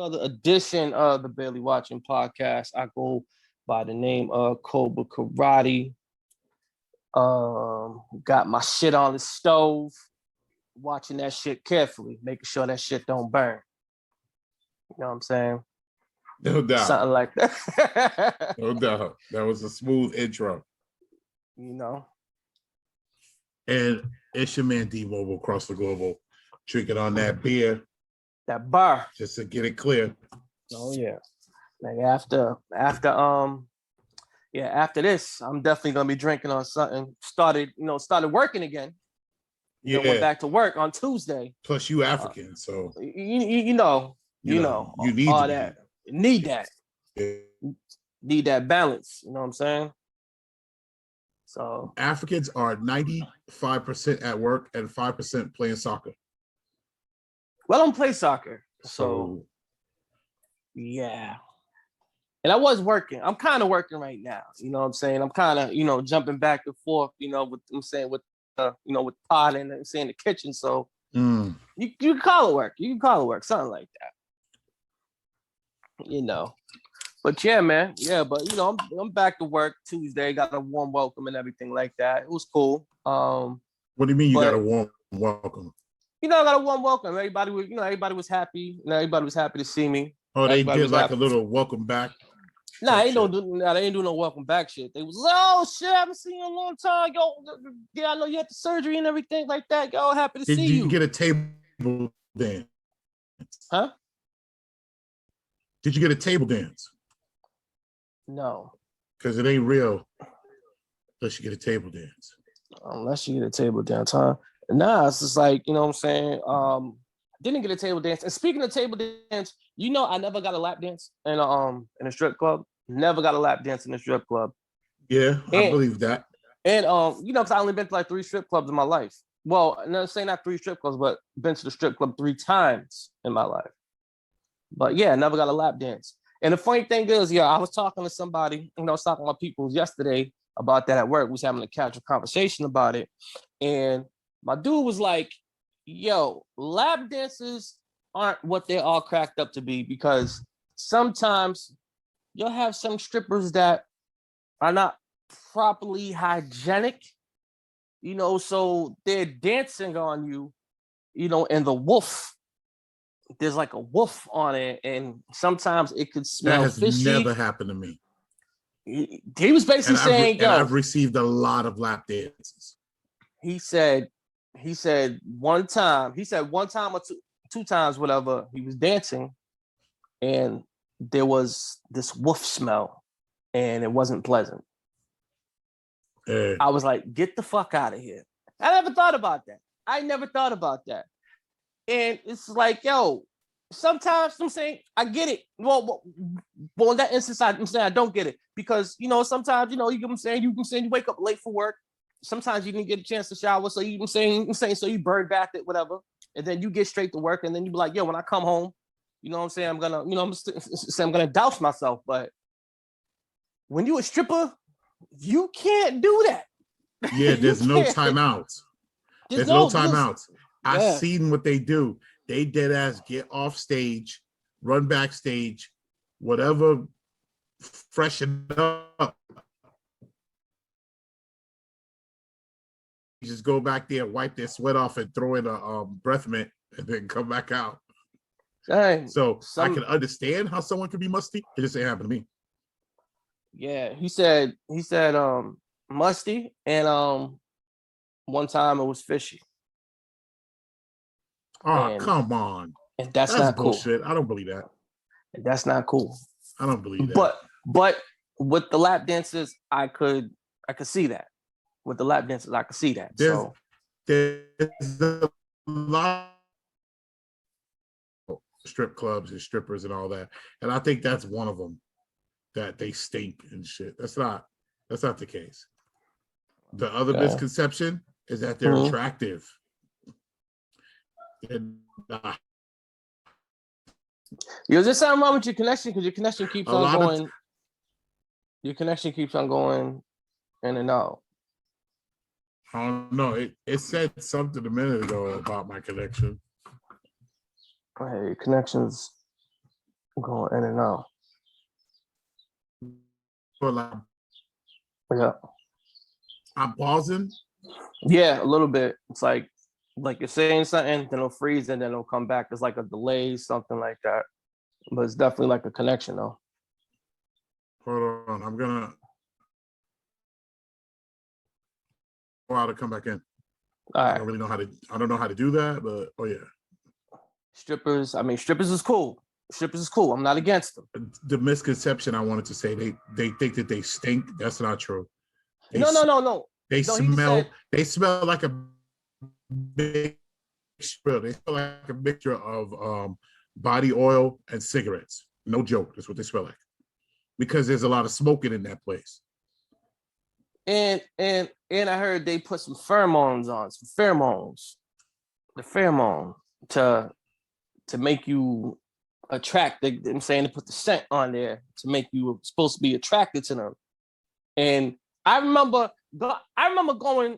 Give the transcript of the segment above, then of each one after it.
another edition of the Barely Watching Podcast. I go by the name of Cobra Karate. Got my shit on the stove, watching that shit carefully, making sure that shit don't burn. You know what I'm saying? No doubt. Something like that. No doubt. That was a smooth intro. You know. And it's your man D-Mobile across the global, drinking on that beer. That bar. Just to get it clear. Oh yeah. Like after this, I'm definitely gonna be drinking on something. Started working again. Yeah. Went back to work on Tuesday. Plus you African, so you know, you need all that. Need that. Yeah. Need that balance. You know what I'm saying? So Africans are 95% at work and 5% playing soccer. Well, I don't play soccer. So yeah. And I was working. I'm kind of working right now. You know what I'm saying? I'm kind of, jumping back and forth, with pot and the kitchen. So you can call it work. You can call it work, something like that. But yeah, man. Yeah, but I'm back to work Tuesday. Got a warm welcome and everything like that. It was cool. What do you mean you got a warm welcome? I got a warm welcome. Everybody was happy. Everybody was happy to see me. Oh, they did like a little welcome back. Nah, they ain't do no welcome back shit. They was, oh shit, I haven't seen you in a long time. Yo, yeah, I know you had the surgery and everything like that. Yo, happy to see you. Did you get a table dance? Huh? Did you get a table dance? No. Because it ain't real unless you get a table dance. Unless you get a table dance, huh? Nah, it's just like, you know what I'm saying? Didn't get a table dance. And speaking of table dance, I never got a lap dance in a strip club. Never got a lap dance in a strip club. Yeah, I believe that. And because I only been to like 3 strip clubs in my life. Well, not saying not 3 strip clubs, but been to the strip club 3 times in my life. But yeah, never got a lap dance. And the funny thing is, I was talking to somebody, I was talking to my people yesterday about that at work. We was having a casual conversation about it. And my dude was like, yo, lap dances aren't what they're all cracked up to be, because sometimes you'll have some strippers that are not properly hygienic, so they're dancing on you, and the wolf, there's like a wolf on it, and sometimes it could smell fishy. That has never happened to me. He was basically saying, I've received a lot of lap dances. He said one time or two times, whatever, he was dancing and there was this wolf smell and it wasn't pleasant. I was like, get the fuck out of here. I never thought about that. And it's like, yo, sometimes I'm saying I get it. Well, in that instance, I'm saying I don't get it, because sometimes you wake up late for work. Sometimes you didn't get a chance to shower, so you so you bird bathed it, whatever, and then you get straight to work, and then you be like, yo, when I come home, I'm gonna douse myself. But when you a stripper, you can't do that. Yeah, there's no timeouts. There's no timeouts. I've seen what they do. They dead ass get off stage, run backstage, whatever, freshen up. Just go back there, wipe their sweat off, and throw in a breath mint, and then come back out. Dang, I can understand how someone could be musty. It just ain't happened to me. Yeah, he said musty, and one time it was fishy. Oh, come on. And that's not bullshit. Cool. I don't believe that. And that's not cool. I don't believe that. But with the lap dances, I could see that. With the lap dances, I could see that. There's a lot of strip clubs and strippers and all that. And I think that's one of them, that they stink and shit. That's not the case. The other misconception is that they're attractive. They're not. Yo, is there something wrong with your connection? Because your connection keeps on going. Your connection keeps on going in and out. I don't know. It said something a minute ago about my connection. Hey, connections Going in and out. For like, Yeah. I'm pausing. Yeah, a little bit. It's like you're saying something, then it'll freeze, and then it'll come back. It's like a delay, something like that. But it's definitely like a connection, though. Hold on, I'm gonna go out and come back in. All right. I don't really know how to. I don't know how to do that, but oh yeah. Strippers. I mean, strippers is cool. Strippers is cool. I'm not against them. The misconception I wanted to say, they think that they stink. That's not true. No. They smell. Said, they smell like a mixture. They smell like a mixture of body oil and cigarettes. No joke. That's what they smell like. Because there's a lot of smoking in that place. And I heard they put some pheromones on, some pheromones. The pheromone to make you attracted. I'm saying to put the scent on there to make you supposed to be attracted to them. And I remember going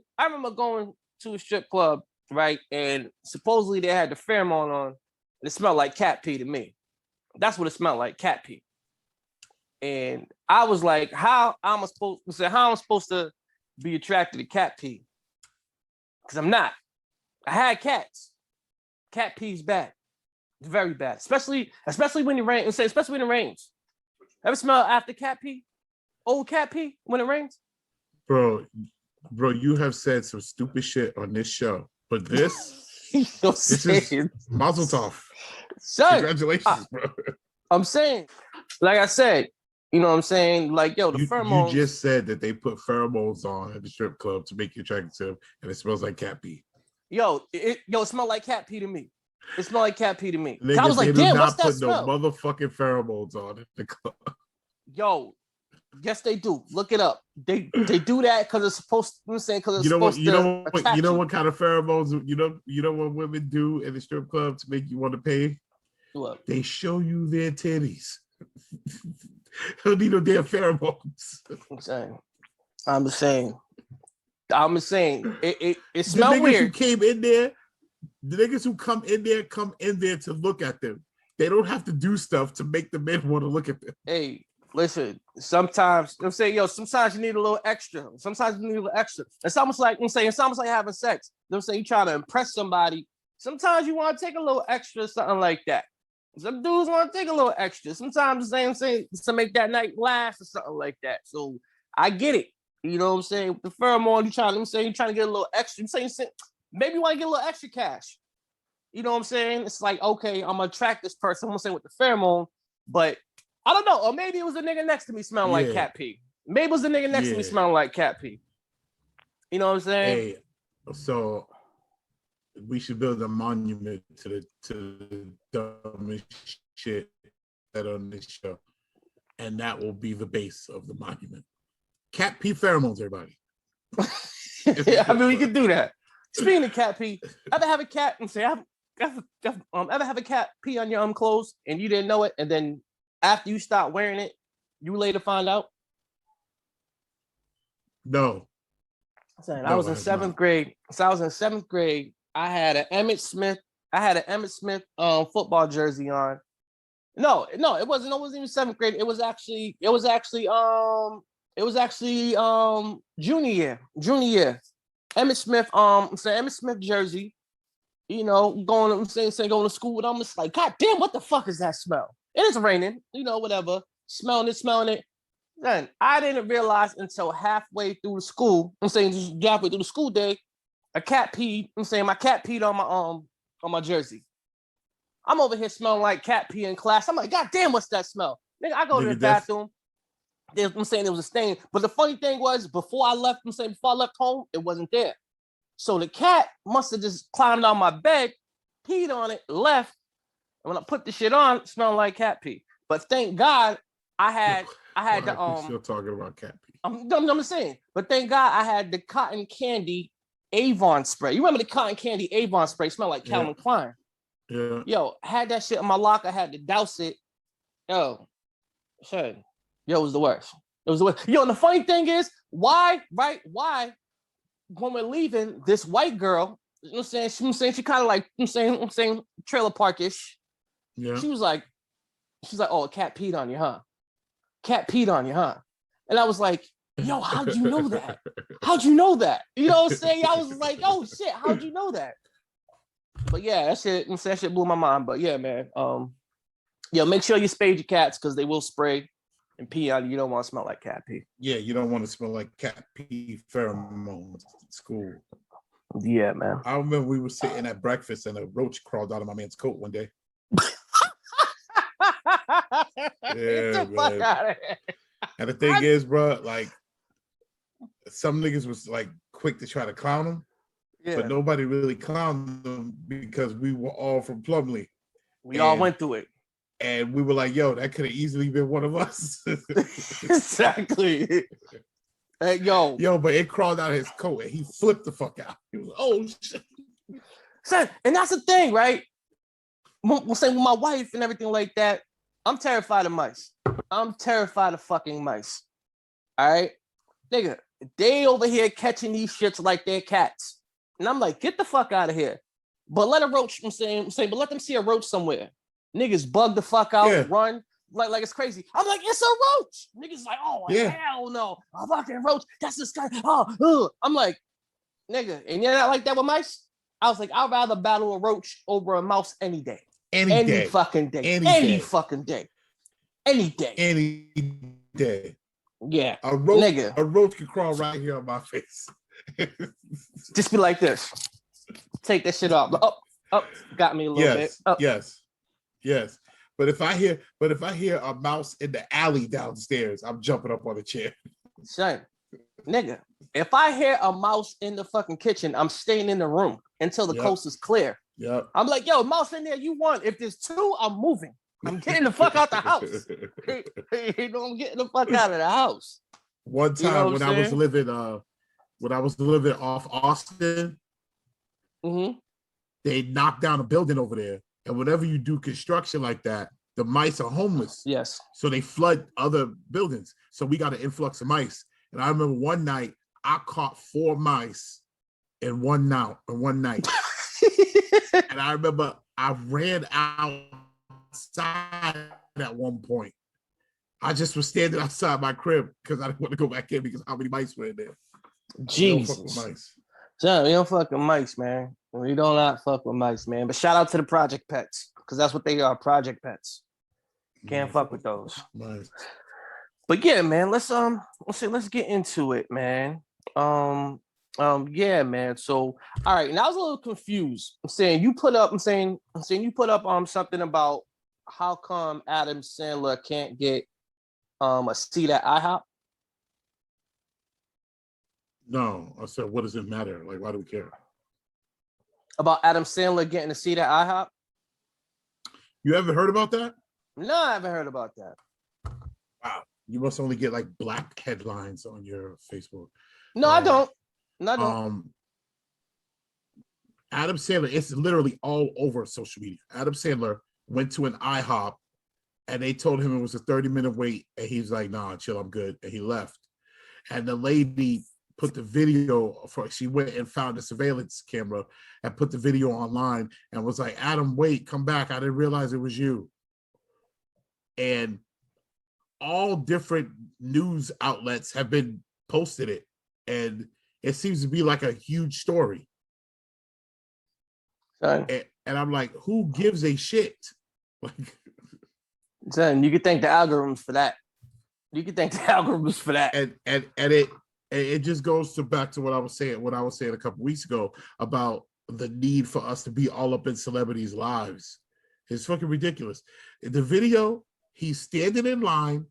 to a strip club, right? And supposedly they had the pheromone on. It smelled like cat pee to me. That's what it smelled like, cat pee. And I was like, how am I supposed to be attracted to cat pee? Because I'm not. I had cats. Cat pee's bad. It's very bad. Especially when it rains. Especially when it rains. Ever smell after cat pee? Old cat pee when it rains? Bro, you have said some stupid shit on this show. But this is Mazel Tov. Congratulations, bro. I'm saying, like I said, you know what I'm saying? Like, yo, the pheromones. You just said that they put pheromones on at the strip club to make you attracted to them, and it smells like cat pee. It smelled like cat pee to me. It smelled like cat pee to me. Nigga, I was like, damn, what's that smell? No motherfucking pheromones on at the club. Yo, yes, they do. Look it up. They do that because it's supposed to. I'm saying because it's supposed to. You know what kind of pheromones? You know what women do in the strip club to make you want to pay? What? They show you their titties. Don't need no damn pheromones. I'm saying. It smelled weird. The niggas who come in there to look at them. They don't have to do stuff to make the men want to look at them. Hey, listen, sometimes sometimes you need a little extra. Sometimes you need a little extra. It's almost like having sex. You trying to impress somebody. Sometimes you want to take a little extra, something like that. Some dudes want to take a little extra. Sometimes I'm saying to make that night last or something like that. So I get it. You know what I'm saying? With the pheromone, you're trying to get a little extra. I'm saying maybe you want to get a little extra cash. You know what I'm saying? It's like, okay, I'm gonna attract this person. I'm saying with the pheromone, but I don't know. Or maybe it was a nigga next to me smelling like cat pee. Maybe it was a nigga next to me smelling like cat pee. You know what I'm saying? Hey, so we should build a monument to the dumbest shit that on this show, and that will be the base of the monument. Cat pee pheromones, everybody. Yeah, I mean, we can do that. Speaking of cat pee, ever have a cat and say, ever have a cat pee on your clothes and you didn't know it, and then after you start wearing it, you later find out? No. I was in seventh grade. So I was in seventh grade. I had an Emmitt Smith football jersey on. No, it wasn't even seventh grade. It was actually junior year. Emmitt Smith, Emmitt Smith jersey, going to school with them. It's like, God damn, what the fuck is that smell? It is raining, whatever. Smelling it. Then I didn't realize until halfway through the school, just halfway through the school day, my cat peed on my jersey. I'm over here smelling like cat pee in class. I'm like, God damn, what's that smell? Nigga, I go to the bathroom. There was a stain. But the funny thing was, before I left home, it wasn't there. So the cat must have just climbed on my bed, peed on it, left. And when I put the shit on, it smelled like cat pee. But thank God I had the still talking about cat pee. I'm saying, but thank God I had the cotton candy Avon spray. You remember the cotton candy Avon spray? Smelled like Calvin Klein. Yeah. Yo, I had that shit in my locker. I had to douse it. Yo, shit. Yo, it was the worst. Yo, and the funny thing is, why, when we're leaving, this white girl, she kind of like, trailer parkish. Yeah. She was like, She's like, oh, a cat peed on you, huh? Cat peed on you, huh? And I was like, yo, how'd you know that? How'd you know that? You know what I'm saying? I was like, oh shit, how'd you know that? But yeah, that shit blew my mind. But yeah, man. Make sure you spade your cats because they will spray and pee on you. You don't want to smell like cat pee. Yeah, you don't want to smell like cat pee pheromones. It's cool. Yeah, man. I remember we were sitting at breakfast and a roach crawled out of my man's coat one day. Yeah, man. And the thing is, bro, like some niggas was like quick to try to clown him, but nobody really clowned them because we were all from Plumlee. We all went through it. And we were like, yo, that could have easily been one of us. Exactly. Hey, yo, but it crawled out of his coat and he flipped the fuck out. He was like, oh shit. Son, and that's the thing, right? We'll say with my wife and everything like that, I'm terrified of mice. I'm terrified of fucking mice. All right? Nigga, they over here catching these shits like they're cats. And I'm like, get the fuck out of here. But let a roach, but let them see a roach somewhere. Niggas bug the fuck out, run like it's crazy. I'm like, it's a roach. Niggas like, oh hell no, a fucking roach. That's disgusting. I'm like, nigga, and you're not like that with mice. I was like, I'd rather battle a roach over a mouse any day, any fucking day, any fucking day, any day, any day. Yeah, a roach can crawl right here on my face. Just be like this. Take that shit off. Got me a little bit. Yes. But if I hear a mouse in the alley downstairs, I'm jumping up on the chair. Son, nigga, if I hear a mouse in the fucking kitchen, I'm staying in the room until the coast is clear. Yep. I'm like, yo, mouse in there, you want? If there's two, I'm moving. I'm getting the fuck out the house. I'm getting the fuck out of the house. One time when I was living off Austin, they knocked down a building over there. And whenever you do construction like that, the mice are homeless. Yes. So they flood other buildings. So we got an influx of mice. And I remember one night I caught 4 mice in one night. And I remember I ran outside at one point. I just was standing outside my crib because I didn't want to go back in because how many mice were in there. Jesus. We don't fuck with mice. Son, we don't fuck with mice, man. We do not fuck with mice, man. But shout out to the project pets because that's what they are, project pets. Can't fuck with those. Nice. But yeah, man, let's get into it, man. Yeah, man. So, all right, and I was a little confused. I'm saying you put up something about how come Adam Sandler can't get a seat at IHOP. No, I said, what does it matter? Like, why do we care? About Adam Sandler getting a seat at IHOP? You ever heard about that? No, I haven't heard about that. Wow. You must only get like black headlines on your Facebook. No, I don't. No, I don't. Adam Sandler, it's literally all over social media. Adam Sandler went to an IHOP and they told him it was a 30-minute wait. And he's like, nah, chill, I'm good. And he left. And the lady put the video she went and found a surveillance camera and put the video online and was like, Adam, wait, come back. I didn't realize it was you. And all different news outlets have been posted it. And it seems to be like a huge story. And I'm like, who gives a shit? Like, Son, you could thank the algorithms for that. And it just goes back to what I was saying a couple weeks ago about the need for us to be all up in celebrities' lives. It's fucking ridiculous. In the video, he's standing in line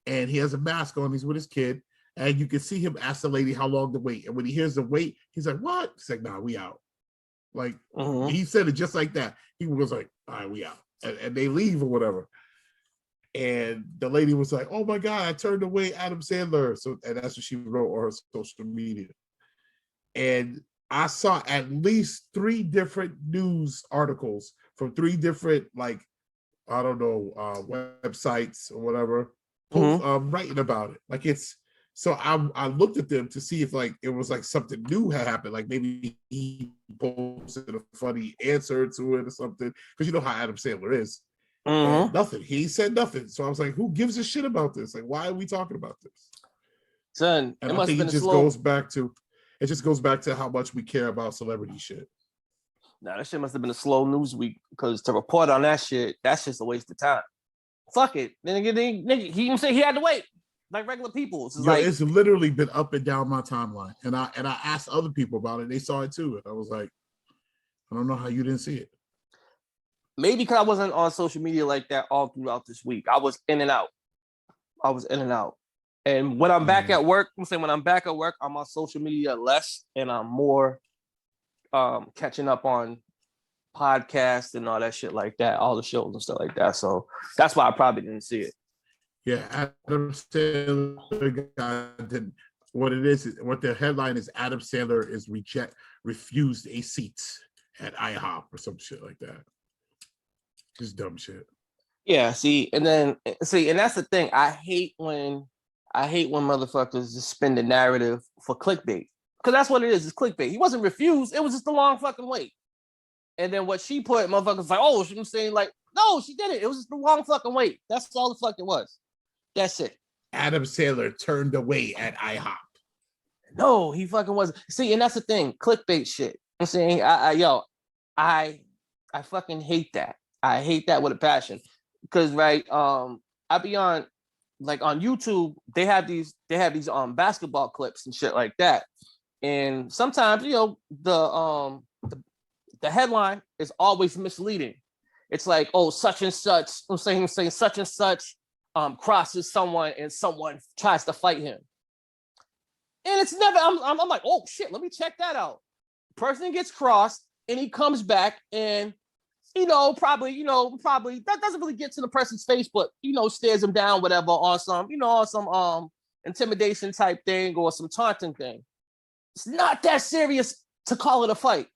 and he has a mask on. He's with his kid. And you can see him ask the lady how long to wait. And when he hears the wait, he's like, what? He's like, nah, we out. Like, he said it just like that. He was like, all right, we out. And they leave or whatever. And the lady was like, oh my God, I turned away Adam Sandler. And that's what she wrote on her social media. And I saw at least 3 different news articles from 3 different, like, I don't know, websites or whatever, writing about it. Like so I looked at them to see if like it was like something new had happened. Like maybe he posted a funny answer to it or something. Because you know how Adam Sandler is. And nothing. He said nothing. So I was like, who gives a shit about this? Like, why are we talking about this? Son, and I think it just goes back to how much we care about celebrity shit. Nah, that shit must have been a slow news week, because to report on that's just a waste of time. Fuck it. Then nigga, he even said he had to wait like regular people. It's literally been up and down my timeline, and I asked other people about it. They saw it too, and I was like, I don't know how you didn't see it. Maybe because I wasn't on social media like that all throughout this week. I was in and out. And when I'm back at work, when I'm back at work, I'm on social media less, and I'm more catching up on podcasts and all that shit like that, all the shows and stuff like that. So that's why I probably didn't see it. Yeah, Adam Sandler didn't. What the headline is: Adam Sandler is refused a seat at IHOP or some shit like that. Just dumb shit. Yeah, and that's the thing. I hate when motherfuckers just spin the narrative for clickbait. Because that's what it is. It's clickbait. He wasn't refused. It was just a long fucking wait. And then what she put, motherfuckers like, oh, she was saying like, no, she did it. It was just a long fucking wait. That's all the fuck it was. That's it. Adam Sandler turned away at IHOP. No, he fucking wasn't. See, and that's the thing. Clickbait shit. I'm saying, I fucking hate that. I hate that with a passion. Because I be on YouTube, they have these basketball clips and shit like that. And sometimes, the headline is always misleading. It's like, oh, such and such, I'm saying such and such crosses someone and someone tries to fight him. And it's never, I'm like, oh shit, let me check that out. Person gets crossed and he comes back and, probably that doesn't really get to the person's face, but, stares him down, whatever, on some intimidation type thing or some taunting thing. It's not that serious to call it a fight.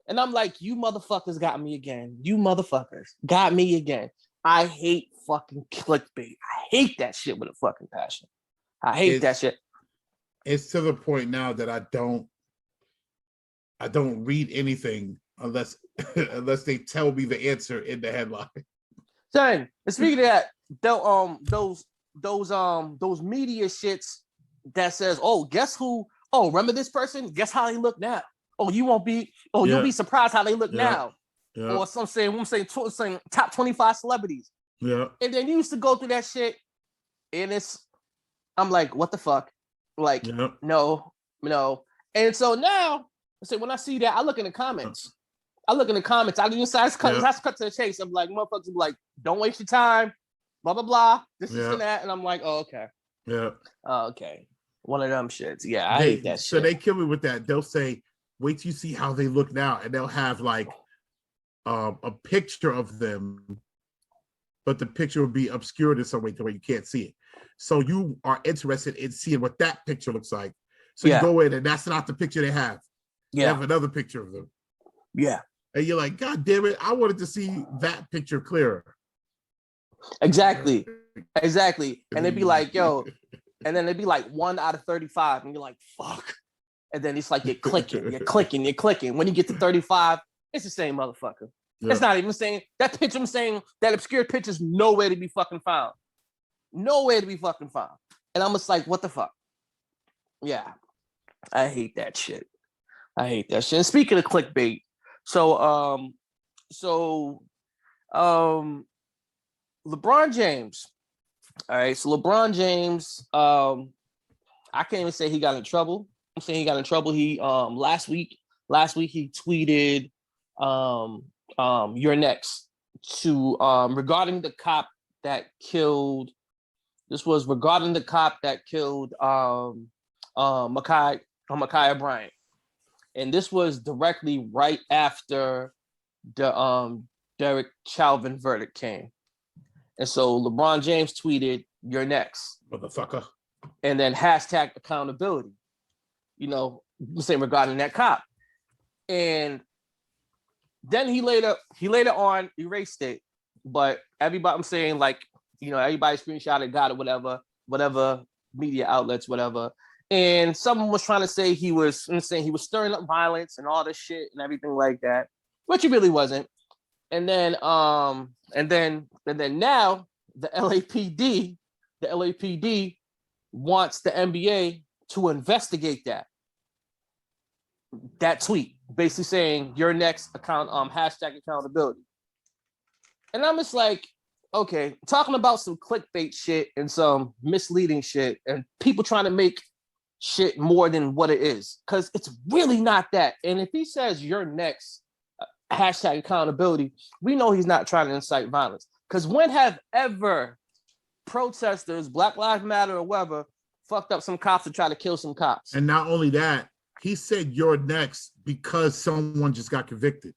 And I'm like, you motherfuckers got me again. You motherfuckers got me again. I hate fucking clickbait. I hate that shit with a fucking passion. I hate that shit. It's to the point now that I don't read anything unless they tell me the answer in the headline. Son, and speaking of that, those media shits that says, oh, guess who? Oh, remember this person? Guess how they look now? Oh, you won't be. Oh, you'll be surprised how they look now. Yeah. Or I'm saying top 25 celebrities. Yeah. And then you used to go through that shit, and I'm like, what the fuck? Like, no. And so now, when I see that, I look in the comments. I do cut to the chase. I'm like, motherfuckers be like, don't waste your time. Blah blah blah. This and that, and I'm like, oh okay. Yeah. Oh, okay. One of them shits. Yeah, I hate that shit. So they kill me with that. They'll say, wait till you see how they look now. And they'll have like a picture of them, but the picture will be obscured in some way to where you can't see it. So you are interested in seeing what that picture looks like. So you go in and that's not the picture they have. Yeah. They have another picture of them. Yeah. And you're like, God damn it, I wanted to see that picture clearer. Exactly. And they'd be like, yo, and then they'd be like 1 out of 35, and you're like, fuck. And then it's like you're clicking. When you get to 35, it's the same motherfucker. Yeah. It's not even saying that picture. I'm saying that obscure picture's nowhere to be fucking found. Nowhere to be fucking found. And I'm just like, what the fuck? Yeah. I hate that shit. And speaking of clickbait, so LeBron James. All right, so LeBron James, I can't even say he got in trouble. I'm saying he got in trouble. He last week he tweeted "You're next" to regarding the cop that killed. This was regarding the cop that killed Ma'Khia Bryant, and this was directly right after the Derek Chauvin verdict came. And so LeBron James tweeted, "You're next, motherfucker," and then hashtag accountability. Saying regarding that cop, and then he later on erased it. But everybody, I'm saying, like, everybody screenshotted, got it, whatever media outlets, whatever. And someone was trying to say he was stirring up violence and all this shit and everything like that, which he really wasn't. and then now the LAPD wants the NBA to investigate that tweet, basically saying your next account, hashtag accountability. And I'm just like, okay, talking about some clickbait shit and some misleading shit and people trying to make shit more than what it is, because it's really not that. And if he says your next hashtag accountability, we know he's not trying to incite violence. Because when have ever protesters, Black Lives Matter or whatever, fucked up some cops to try to kill some cops? And not only that, he said you're next because someone just got convicted.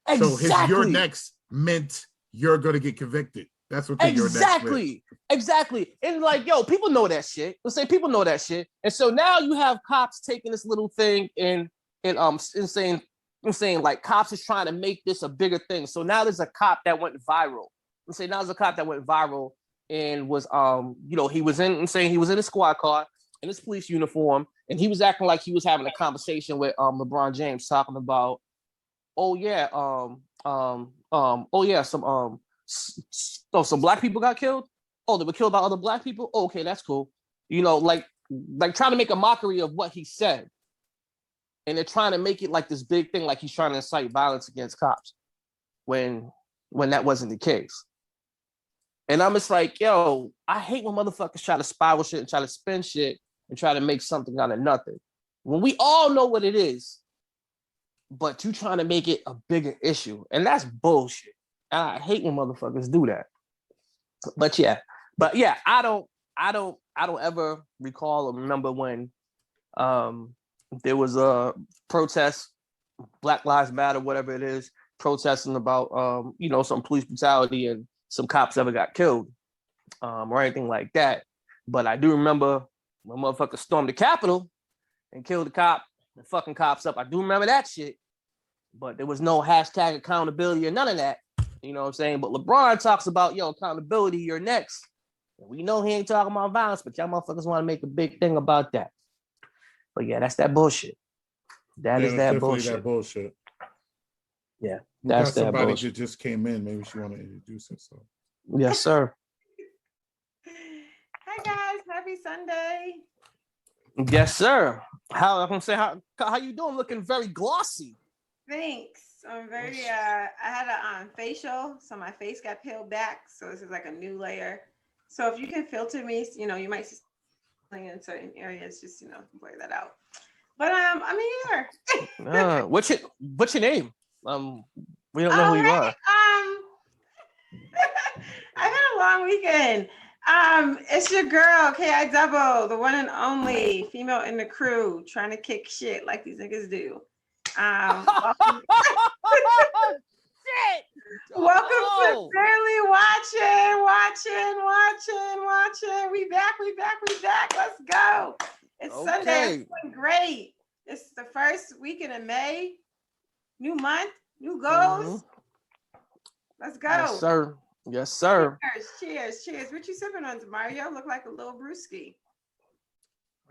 Exactly. So his you're next meant you're going to get convicted. That's what the you're next meant. Exactly. And like, yo, people know that shit. Let's say people know that shit. And so now you have cops taking this little thing and saying like cops is trying to make this a bigger thing. So now there's a cop that went viral. Let's say now there's a cop that went viral and was he was in a squad car in his police uniform, and he was acting like he was having a conversation with LeBron James, talking about, some black people got killed. Oh, they were killed by other black people. Oh, okay, that's cool. Like trying to make a mockery of what he said, and they're trying to make it like this big thing, like he's trying to incite violence against cops, when that wasn't the case. And I'm just like, yo, I hate when motherfuckers try to spiral shit and try to spin shit and try to make something out of nothing, when we all know what it is, but you trying to make it a bigger issue, and that's bullshit. And I hate when motherfuckers do that. But yeah, I don't ever recall or remember when there was a protest, Black Lives Matter, whatever it is, protesting about some police brutality and some cops ever got killed, or anything like that. But I do remember when motherfuckers stormed the Capitol and killed the cop and fucking cops up. I do remember that shit. But there was no hashtag accountability or none of that. You know what I'm saying? But LeBron talks about, accountability, you're next. And we know he ain't talking about violence, but y'all motherfuckers want to make a big thing about that. But yeah, that's that bullshit. That is that bullshit. That bullshit. Yeah, that's that somebody bullshit. that just came in. Maybe she want to introduce herself. Yes, sir. Hi guys, happy Sunday. Yes, sir. How you doing? Looking very glossy. Thanks. I'm very I had a facial, so my face got peeled back. So this is like a new layer. So if you can filter me, you might see something in certain areas, just blur that out. But I'm here. What's your name? We don't know who you are. I've had a long weekend. It's your girl, K.I. Double, the one and only female in the crew, trying to kick shit like these niggas do. Welcome to Barely Watching. We back. Let's go. It's Sunday. It's going great. It's the first weekend of May. New month, new goals. Mm-hmm. Let's go. Yes, sir. Cheers. What you sipping on, Mario? Look like a little brewski.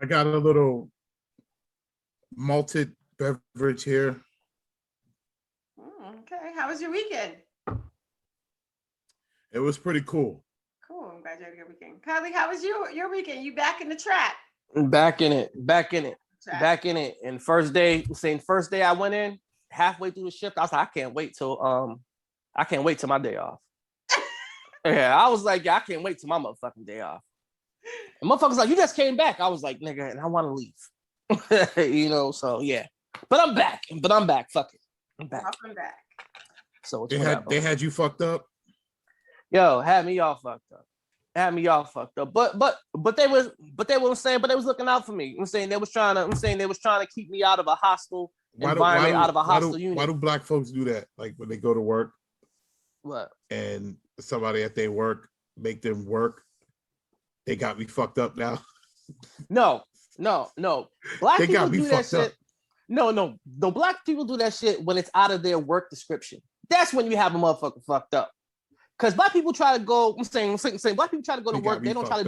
I got a little malted beverage here. Okay. How was your weekend? It was pretty cool. Cool. I'm glad you had a good weekend. Kylie, how was your weekend? You back in the trap? Back in it. And first day I went in, halfway through the shift, I was like, I can't wait till my day off. Yeah, I was like, I can't wait till my motherfucking day off. And motherfuckers like, you just came back. I was like, nigga, and I want to leave. So yeah. But I'm back. Fuck it. I'm back. Welcome back. So they had you fucked up? Yo, had me all fucked up. But they was looking out for me. They was trying to keep me out of a hostile environment, out of a hostile unit. Why do black folks do that? Like when they go to work? What? And somebody at their work make them work. They got me fucked up now. No. Black people do that shit. Up. No. The black people do that shit when it's out of their work description. That's when you have a motherfucker fucked up. Because black people try to go. I'm saying black people try to go to work. They don't try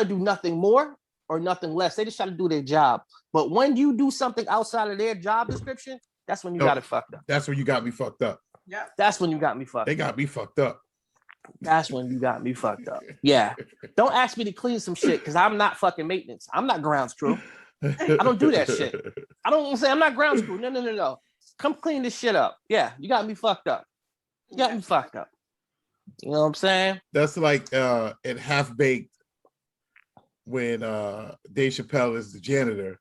to do nothing more or nothing less. They just try to do their job. But when you do something outside of their job description, that's when you got it fucked up. That's when you got me fucked up. Yep. That's when you got me fucked. They got me fucked up. That's when you got me fucked up. Yeah. Don't ask me to clean some shit because I'm not fucking maintenance. I'm not grounds crew. I don't do that shit. I don't say I'm not grounds crew. No. Come clean this shit up. Yeah, you got me fucked up. You got me fucked up. You know what I'm saying? That's like in Half Baked when Dave Chappelle is the janitor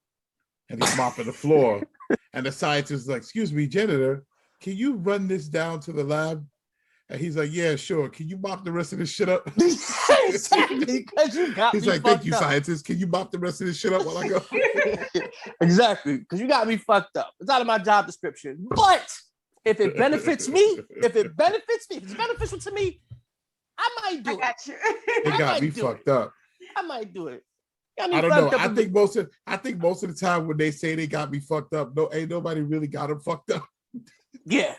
and he's mopping the floor. And the scientist is like, excuse me, janitor, can you run this down to the lab? And he's like, yeah, sure. Can you mop the rest of this shit up? Exactly, because you got He's me like, thank you, scientist. Can you mop the rest of this shit up while I go? Exactly, because you got me fucked up. It's out of my job description. But if it benefits me, if it's beneficial to me, I might do it. I got you. It got me fucked up. I might do it. I don't know. I think most of the time when they say they got me fucked up, ain't nobody really got them fucked up. Yeah.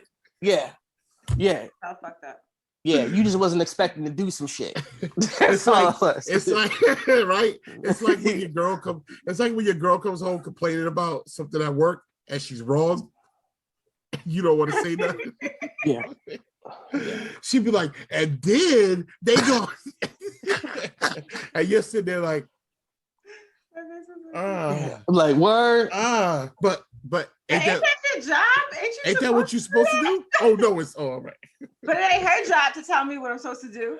All fucked up. Yeah, you just wasn't expecting to do some shit. It's like right. It's like when your girl comes home complaining about something at work and she's wrong. You don't want to say nothing. Yeah. She'd be like, and then they go, and you're sitting there like, like word. But ain't that your job? Ain't that what you're supposed to do? Oh no, it's all right. But it ain't her job to tell me what I'm supposed to do.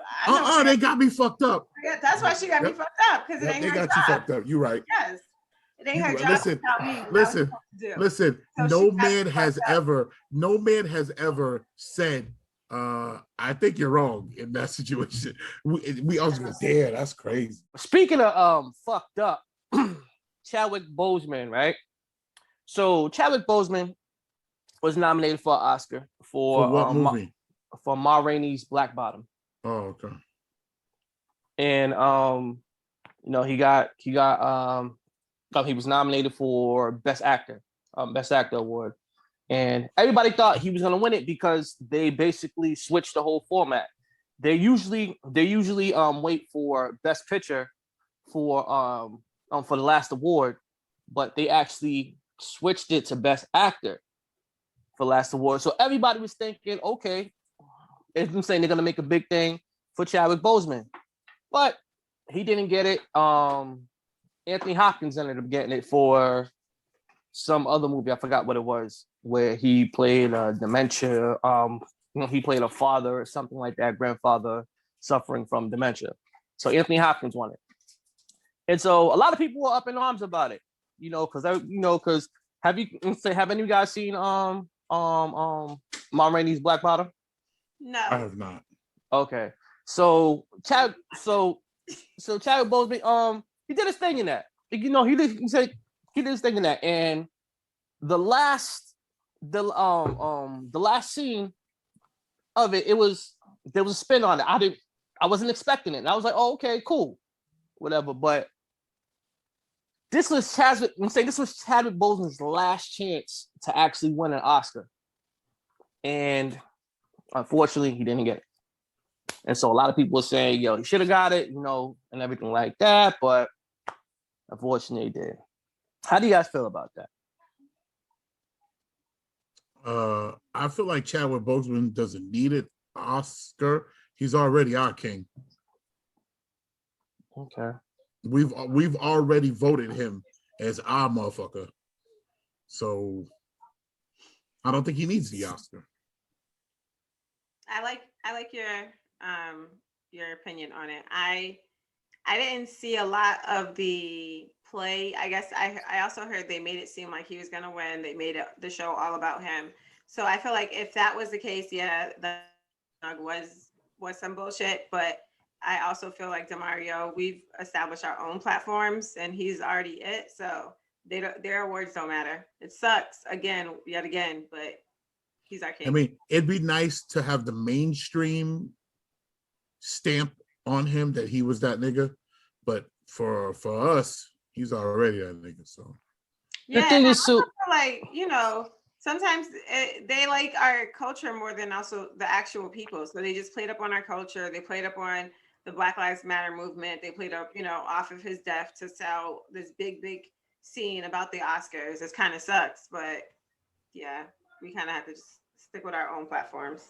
They got me fucked up. Yeah, that's why she got me fucked up, because it ain't her job. They got you fucked up. You right. Yes. It ain't her job to tell me what I'm supposed to do. Listen. So no man has ever said, I think you're wrong in that situation. We always go, damn, that's crazy. Speaking of fucked up, Chadwick Boseman, right? So Chadwick Boseman was nominated for an Oscar for what movie? For Ma Rainey's Black Bottom. Oh, okay. And he was nominated for Best Actor award. And everybody thought he was gonna win it because they basically switched the whole format. They usually wait for Best Picture for the last award, but they actually switched it to Best Actor for last award. So everybody was thinking, okay, I'm saying they're gonna make a big thing for Chadwick Boseman, but he didn't get it. Anthony Hopkins ended up getting it for some other movie. I forgot what it was, where he played dementia. He played a father or something like that, grandfather suffering from dementia. So Anthony Hopkins won it. And so a lot of people were up in arms about it, because have any of you guys seen Ma Rainey's Black Bottom? No, I have not. Okay, so Chadwick Boseman, he did his thing in that. He did his thing in that, and the last scene of it, there was a spin on it. I wasn't expecting it, and I was like, oh, okay, cool, whatever, but. This was Chadwick Boseman's last chance to actually win an Oscar. And unfortunately, he didn't get it. And so a lot of people were saying, yo, he should have got it, and everything like that. But unfortunately, he did. How do you guys feel about that? I feel like Chadwick Boseman doesn't need an Oscar. He's already our king. Okay. We've already voted him as our motherfucker, so I don't think he needs the Oscar. I like your opinion on it. I didn't see a lot of the play. I guess I also heard they made it seem like he was gonna win. They made the show all about him. So I feel like if that was the case, yeah, the was some bullshit, but. I also feel like DeMario, we've established our own platforms and he's already it. So their awards don't matter. It sucks yet again, but he's our king. I mean, it'd be nice to have the mainstream stamp on him that he was that nigga. But for us, he's already that nigga. So yeah, the thing is, so like, sometimes they like our culture more than also the actual people. So they just played up on our culture. They played up on the Black Lives Matter movement. They played up, off of his death to sell this big scene about the Oscars. It kind of sucks, but yeah, we kind of have to just stick with our own platforms.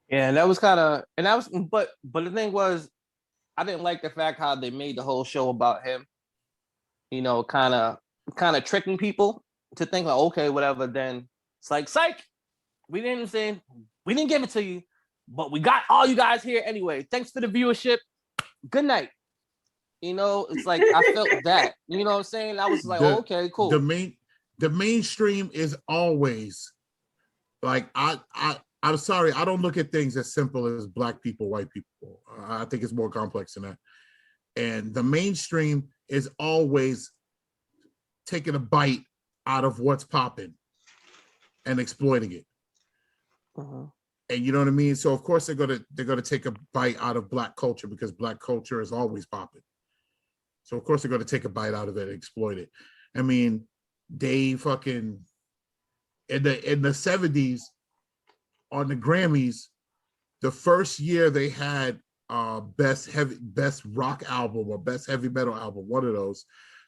Yeah, and that was kind of, and that was, but the thing was, I didn't like the fact how they made the whole show about him. You know, kind of tricking people to think like, okay, whatever. Then it's like, psych, we didn't give it to you, but we got all you guys here anyway. Thanks for the viewership. Good night. You know, it's like I felt that. You know what I'm saying? I was like, okay, cool. The mainstream is always like I'm sorry, I don't look at things as simple as black people, white people. I think it's more complex than that. And the mainstream is always taking a bite out of what's popping and exploiting it. And you know what I mean? So of course they're gonna take a bite out of black culture because black culture is always popping. So of course they're gonna take a bite out of it and exploit it. I mean, they fucking in the 70s on the Grammys, the first year they had best rock album or best heavy metal album, one of those.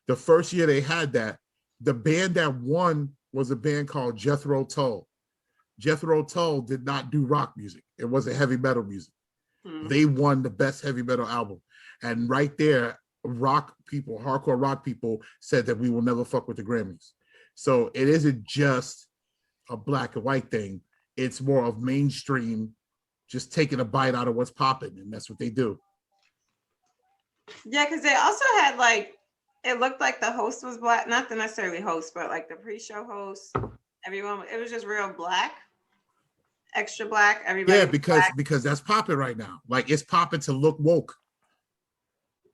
The first year they had that, the band that won was a band called Jethro Tull. Jethro Tull did not do rock music. It wasn't heavy metal music. They won the best heavy metal album. And right there, rock people, hardcore rock people said that we will never fuck with the Grammys. So it isn't just a black and white thing. It's more of mainstream, just taking a bite out of what's popping. And that's what they do. Yeah, because they also had like, it looked like the host was black, not the necessarily host, but like the pre-show host, everyone, it was just real black, extra black, everybody. Yeah, because that's popping right now. Like it's popping to look woke.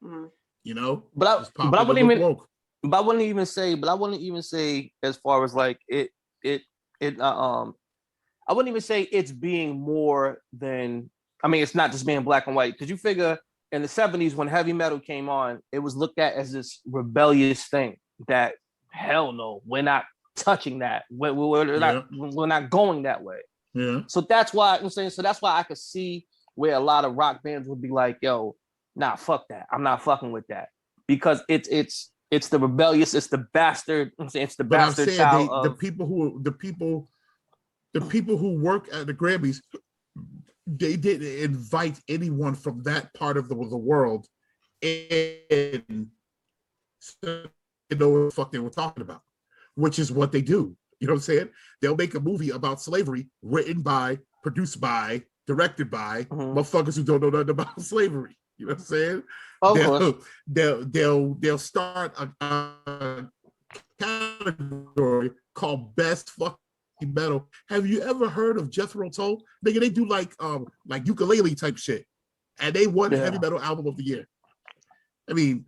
You know? But I wouldn't even say as far as like I wouldn't even say it's being more than, I mean, it's not just being black and white, because you figure in the 70s when heavy metal came on, it was looked at as this rebellious thing that, hell no, we're not touching that. We're not going that way. Yeah. So that's why I'm saying, that's why I could see where a lot of rock bands would be like, yo, nah, fuck that. I'm not fucking with that. Because it's the rebellious, it's the bastard, I'm saying it's the bastard child. The people who work at the Grammys, they didn't invite anyone from that part of the world in to know what the fuck they were talking about, which is what they do. You know what I'm saying? They'll make a movie about slavery, written by, produced by, directed by motherfuckers who don't know nothing about slavery. You know what I'm saying? They'll start a category called Best Fucking Metal. Have you ever heard of Jethro Tull? Nigga, they do like ukulele type shit, and they won Heavy Metal Album of the Year. I mean,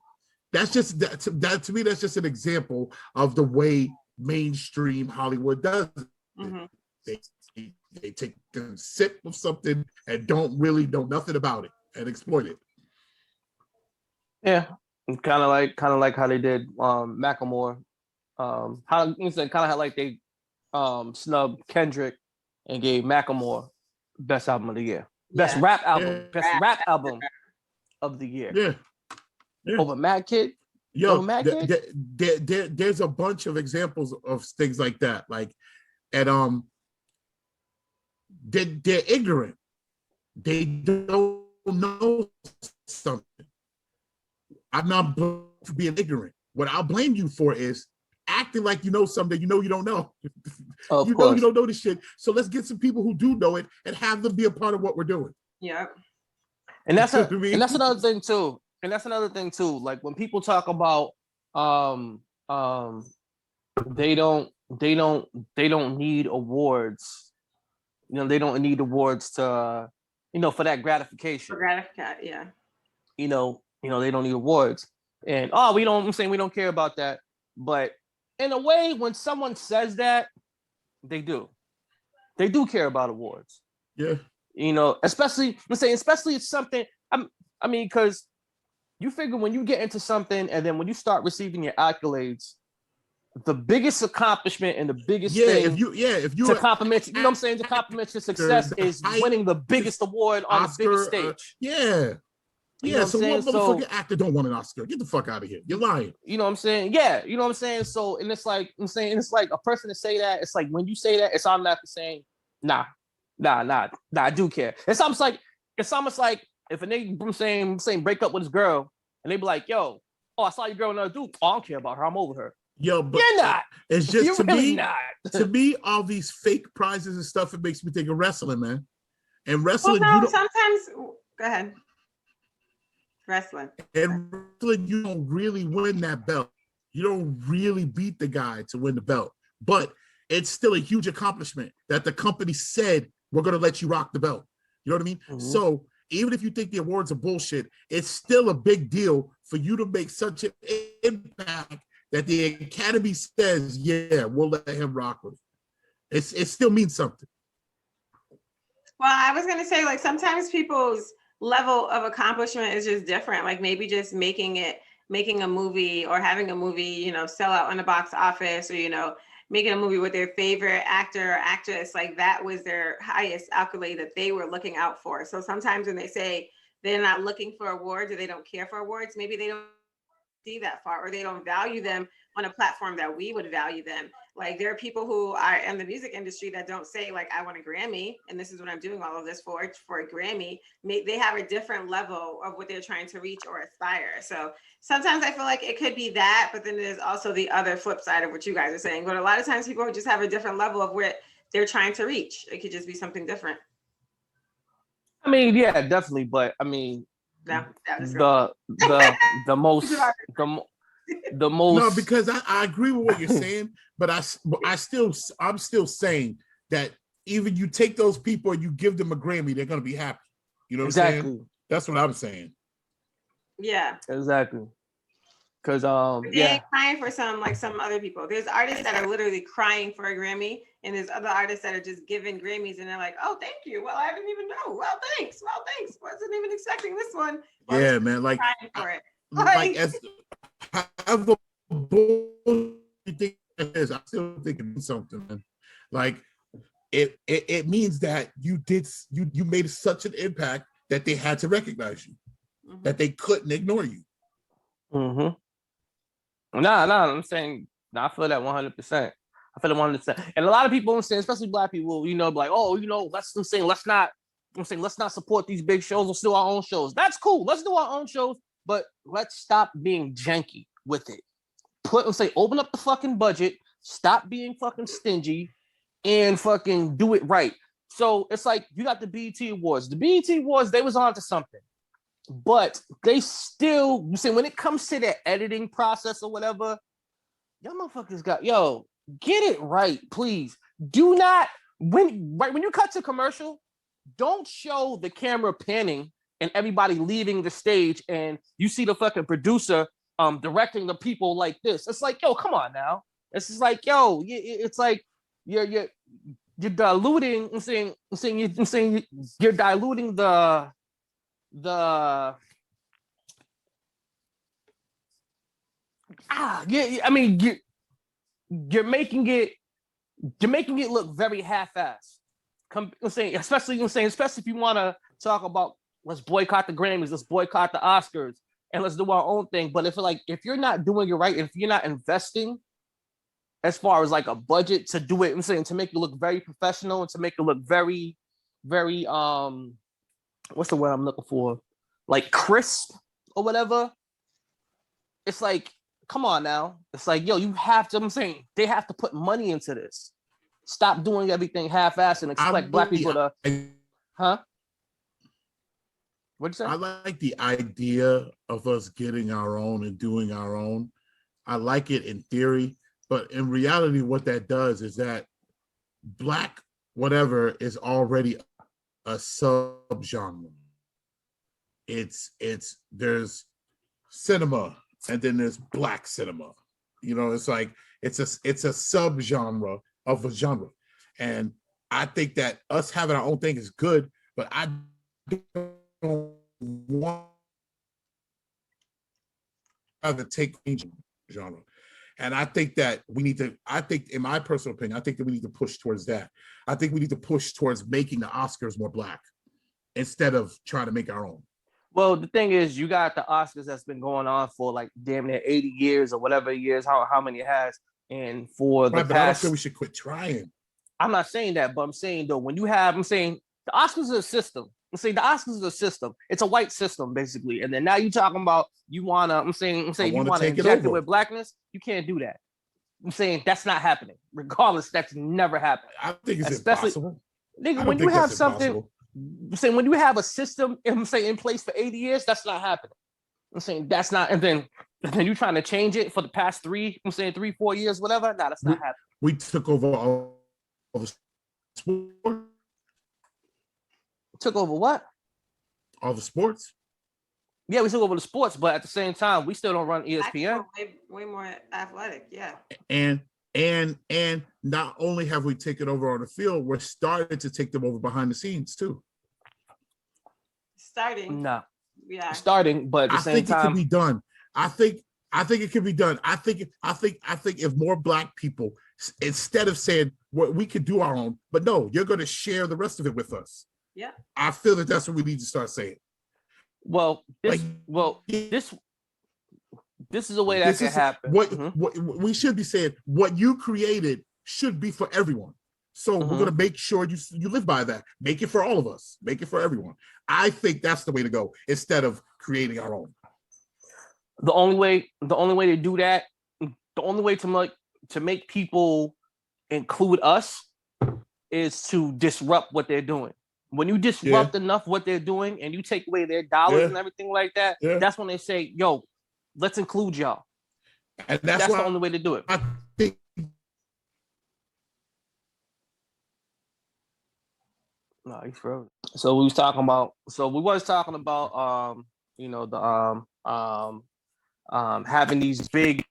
that's just that to me. That's just an example of the way mainstream Hollywood does it. They take a sip of something and don't really know nothing about it and exploit it. Yeah, kind of like how they did Macklemore. How you said kind of how like they snubbed Kendrick and gave Macklemore best album of the year, best rap album of the year. Yeah. Over Mad Kid. Yo, there's a bunch of examples of things like that. Like, and they're ignorant. They don't know something. I'm not for being ignorant. What I'll blame you for is acting like you know something you know you don't know. You don't know this shit. So let's get some people who do know it and have them be a part of what we're doing. Yeah. And that's another thing too. Like when people talk about they don't need awards. You know, they don't need awards to for that gratification. Yeah. They don't need awards. And we don't care about that. But in a way, when someone says that, they do care about awards. Yeah. Especially it's something, because you figure when you get into something and then when you start receiving your accolades, the biggest accomplishment and the biggest thing to compliment, you know what I'm saying, to compliment your success is winning the biggest award on the biggest stage. So what motherfucking actor don't want an Oscar? Get the fuck out of here. You're lying. You know what I'm saying? Yeah, you know what I'm saying? So, and it's like, a person to say that, it's like when you say that, it's automatically saying Nah. I do care. It's almost like if a nigga saying break up with his girl and they be like, yo, oh, I saw your girl with another dude. Oh, I don't care about her. I'm over her. Yo, but you're not. It's just you're to really me, not. To me, all these fake prizes and stuff, it makes me think of wrestling, man. And wrestling, well, no, sometimes go ahead. Wrestling. And wrestling, you don't really win that belt. You don't really beat the guy to win the belt. But it's still a huge accomplishment that the company said, we're going to let you rock the belt. You know what I mean? Mm-hmm. So even if you think the awards are bullshit, it's still a big deal for you to make such an impact that the Academy says, yeah, we'll let him rock with it. It still means something. Well, I was going to say, like, sometimes people's level of accomplishment is just different. Like maybe just making a movie or having a movie, you know, sell out on the box office, or, you know, making a movie with their favorite actor or actress, like that was their highest accolade that they were looking out for. So sometimes when they say they're not looking for awards or they don't care for awards, maybe they don't see that far, or they don't value them on a platform that we would value them. Like there are people who are in the music industry that don't say like, I want a Grammy and this is what I'm doing all of this for a Grammy. They have a different level of what they're trying to reach or aspire. So sometimes I feel like it could be that, but then there's also the other flip side of what you guys are saying. But a lot of times people just have a different level of where they're trying to reach. It could just be something different. I mean, yeah, definitely. But I mean, no, the most no, because I agree with what you're saying, but I'm still saying that even you take those people and you give them a Grammy, they're gonna be happy. You know what I'm saying? That's what I'm saying. Yeah, exactly. Because they ain't crying for some other people. There's artists that are literally crying for a Grammy, and there's other artists that are just giving Grammys and they're like, oh, thank you. Well, I didn't even know. Well, thanks. Wasn't even expecting this one. Well, yeah, man. Like, crying for it. Like as however bull you think it is, I still think it's something, man. Like it means that you made such an impact that they had to recognize you, mm-hmm. that they couldn't ignore you. Mm-hmm. No, I'm saying, I feel that 100%. I feel that 100%. And a lot of people, I'm saying, especially Black people, you know, like, oh, you know, let's not support these big shows. Let's do our own shows. That's cool. Let's do our own shows, but let's stop being janky with it. Open up the fucking budget, stop being fucking stingy, and fucking do it right. So it's like you got the BET Awards. The BET Awards, they was on to something. But they still, when it comes to their editing process or whatever, y'all motherfuckers get it right, please. Do not, when you cut to commercial, don't show the camera panning and everybody leaving the stage and you see the fucking producer directing the people like this. It's like, yo, come on now. It's just like, yo, it's like you're diluting. I'm saying you're diluting the I mean you're making it look very half-assed. Especially if you want to talk about let's boycott the Grammys, let's boycott the Oscars, and let's do our own thing. But if you're not doing it right, if you're not investing as far as like a budget to do it, to make it look very professional and to make it look very, very what's the word I'm looking for? Like crisp or whatever. It's like, come on now. It's like, yo, you have to, they have to put money into this. Stop doing everything half-assed and expect Black people to, huh? What'd you say? I like the idea of us getting our own and doing our own. I like it in theory, but in reality, what that does is that Black whatever is already a subgenre. There's cinema and then there's Black cinema. You know, it's like it's a subgenre of a genre. And I think that us having our own thing is good, but I don't want to take genre. And I think that in my personal opinion, I think that we need to push towards that. I think we need to push towards making the Oscars more Black instead of trying to make our own. Well, the thing is, you got the Oscars that's been going on for like damn near 80 years or whatever years, how many it has. And for the past... But I don't feel we should quit trying. I'm not saying that, but I'm saying though, when you have, I'm saying the Oscars is a system. I'm saying the Oscars is a system. It's a white system basically, and then now you talking about you wanna. I'm saying you wanna inject it with blackness. You can't do that. I'm saying that's not happening. Regardless, that's never happening. I think it's impossible. Nigga, when you have something, I'm saying when you have a system, I'm saying in place for 80 years, that's not happening. I'm saying that's not, and then you're trying to change it for the past 3-4 years, whatever. Nah, that's not happening. We took over all the sports. Took over what? All the sports. Yeah, we took over the sports, but at the same time, we still don't run ESPN. Way more athletic, yeah. And not only have we taken over on the field, we're starting to take them over behind the scenes too. Starting. No. Yeah. Starting, but at the same time, it can be done. I think it can be done. I think if more Black people, instead of saying well, we could do our own, but no, you're going to share the rest of it with us. Yeah. I feel that that's what we need to start saying. Well, this is a way that can happen. What we should be saying, what you created should be for everyone. So we're going to make sure you live by that. Make it for all of us. Make it for everyone. I think that's the way to go instead of creating our own. The only way to do that, the only way to make people include us is to disrupt what they're doing. When you disrupt enough what they're doing and you take away their dollars and everything like that, that's when they say, yo, let's include y'all. And that's the only way to do it. I think no, he's frozen. So we was talking about having these big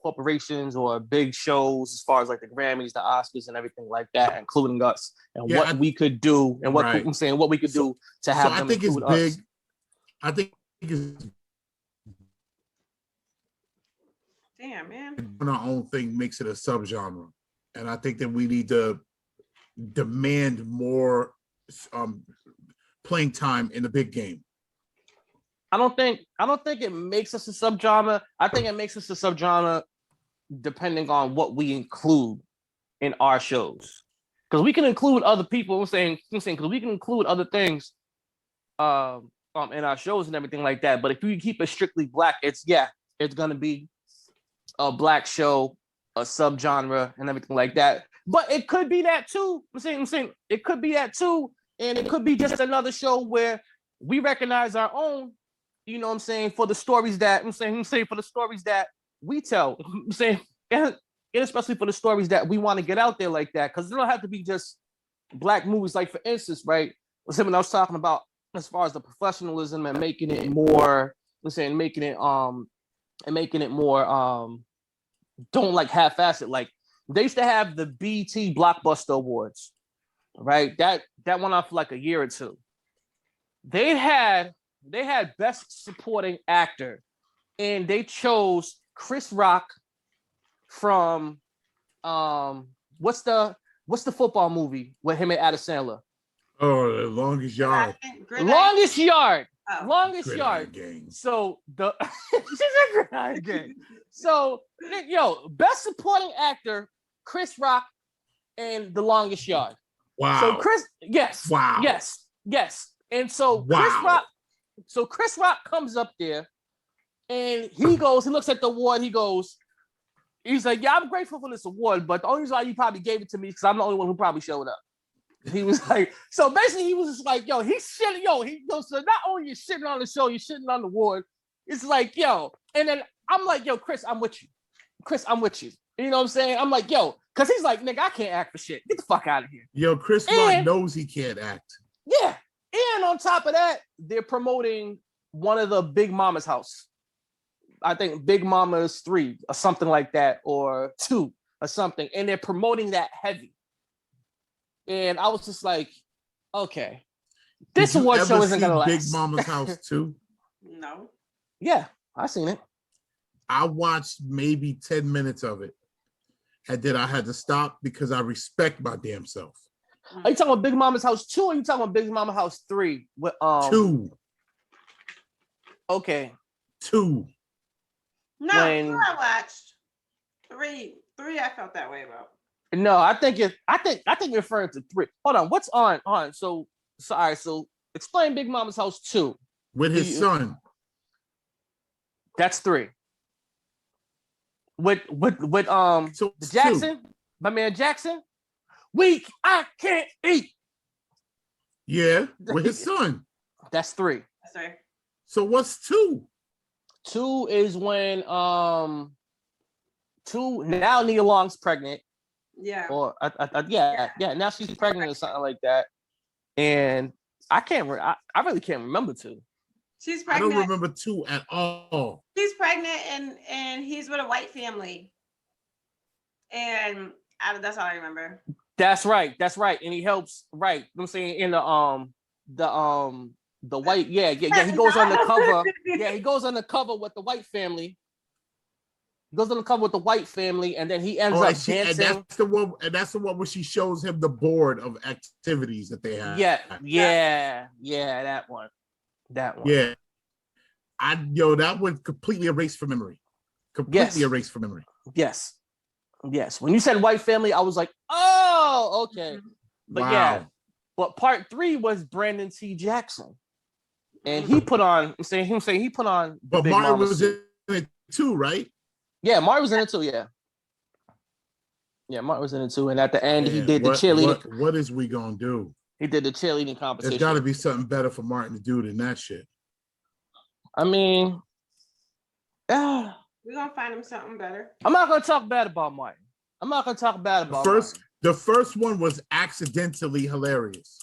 corporations or big shows as far as like the Grammys, the Oscars, and everything like that, including us and what we could do and what we could do to have them include us. I think it's damn, man. Our own thing makes it a subgenre, and I think that we need to demand more playing time in the big game. I don't think it makes us a subgenre. I think it makes us a subgenre depending on what we include in our shows. Because we can include other people. I'm saying because we can include other things in our shows and everything like that. But if you keep it strictly Black, it's gonna be a Black show, a subgenre, and everything like that. But it could be that too. I'm saying it could be that too, and it could be just another show where we recognize our own. You know what I'm saying, for the stories that for the stories that we tell. I'm saying, and especially for the stories that we want to get out there like that, because it don't have to be just Black movies. Like for instance, right? When I was talking about as far as the professionalism and making it more, making it more don't like half-ass it. Like they used to have the BET Blockbuster Awards, right? That went on for like a year or two. They had Best Supporting Actor, and they chose Chris Rock from what's the football movie with him and Adam Sandler? Oh, The Longest Yard. Longest Yard. Oh. Longest Yard. Gang. So the she's a Gridiron Gang. So Best Supporting Actor, Chris Rock, and The Longest Yard. Wow. So Wow. Yes. And so Chris Rock comes up there and he looks at the award, he's like, yeah, I'm grateful for this award, but the only reason why you probably gave it to me is because I'm the only one who probably showed up. He was like, so basically he was just like, so not only you shitting on the show, you're shitting on the award. It's like, and then I'm like, Chris, I'm with you. You know what I'm saying? I'm like, because he's like, nigga, I can't act for shit. Get the fuck out of here. Chris Rock knows he can't act. Yeah. And on top of that, they're promoting one of the Big Mama's house. I think Big Mama's 3 or something like that, or 2 or something. And they're promoting that heavy. And I was just like, okay, this award show isn't going to last. Big Mama's house 2? No. Yeah, I seen it. I watched maybe 10 minutes of it. And then I had to stop because I respect my damn self. Are you talking about Big Mama's House 2 or are you talking about Big Mama's House 3? With, 2. Okay. 2. No, I watched 3. 3 I felt that way about. No, I think you're referring to 3. Hold on, what's on? So all right, so explain Big Mama's House 2. With his son. That's 3. With So the Jackson, 2. My man Jackson. Weak, I can't eat. Yeah, with his son. That's 3. That's 3. So what's 2? 2 is when 2 now Nia Long's pregnant. Yeah. Or yeah. Now she's pregnant or something like that. And I really can't remember 2. She's pregnant. I don't remember 2 at all. She's pregnant and he's with a white family. And that's all I remember. That's right. And he helps, right. I'm saying in the white, yeah. He goes on the cover. Yeah, he goes on the cover with the white family. He goes on the cover with the white family, and then he ends up dancing. And that's the one where she shows him the board of activities that they have. Yeah, that one. Yeah. That one completely erased from memory. Erased from memory. Yes. When you said white family, I was like, oh, okay. But wow. Yeah, but part 3 was Brandon T. Jackson. And he put on, he put on. But Martin was in it too, right? Yeah, Martin was in it too, yeah. Yeah, Martin was in it too. And at the end, he did the cheerleading. What is we gonna do? He did the cheerleading competition. There's got to be something better for Martin to do than that shit. I mean, we're gonna find him something better. I'm not gonna talk bad about Martin. The first one was accidentally hilarious.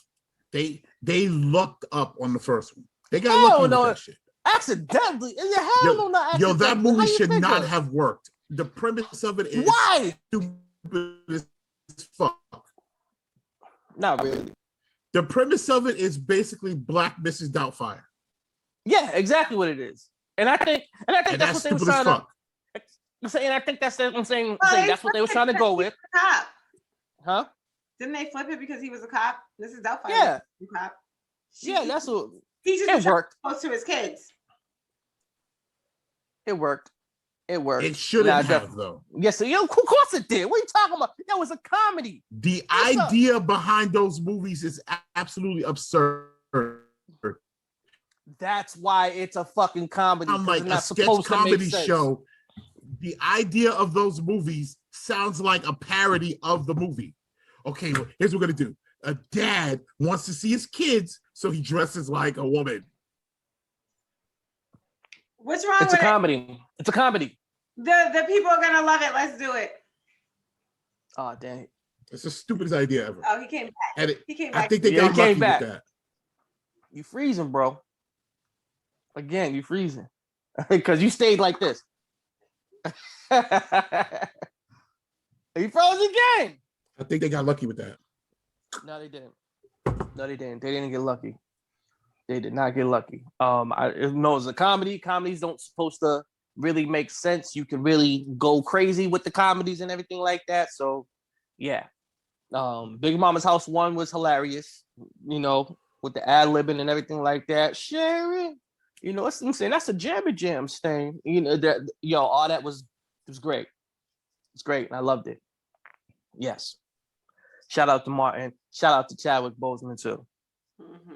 They looked up on the first one. They got lucky with that shit. Accidentally? Not accidentally. That movie should not have worked. The premise of it is why stupid as fuck. Not really. The premise of it is basically Black Mrs. Doubtfire. Yeah, exactly what it is. And I think that's what they were trying to. And I think that's what I'm saying. That's what they were trying to go with. Cop. Huh? Didn't they flip it because he was a cop? Mrs. Doubtfire. Yeah. Was a cop. That's what. He just worked close to his kids. It worked. It shouldn't have, though. Yes, of course it did. What are you talking about? That was a comedy. The idea behind those movies is absolutely absurd. That's why it's a fucking comedy. I'm like a sketch comedy show. The idea of those movies sounds like a parody of the movie. Okay, well, here's what we're gonna do. A dad wants to see his kids, so he dresses like a woman. What's wrong with it? It's a comedy. The people are gonna love it. Let's do it. Oh, dang. It's the stupidest idea ever. Oh, he came back. He came back. I think they got lucky with that. You freezing, bro. Again, you freezing. Because you stayed like this. He froze again. I think they got lucky with that. No, they didn't. They didn't get lucky. They did not get lucky. It's a comedy. Comedies don't supposed to really make sense. You can really go crazy with the comedies and everything like that. So, yeah. Big Mama's House 1 was hilarious. With the ad-libbing and everything like that. Sharon. That's what I'm saying. That's a Jammy Jams thing. All that was great. It's great. And I loved it. Yes. Shout out to Martin. Shout out to Chadwick Boseman too. Mm-hmm.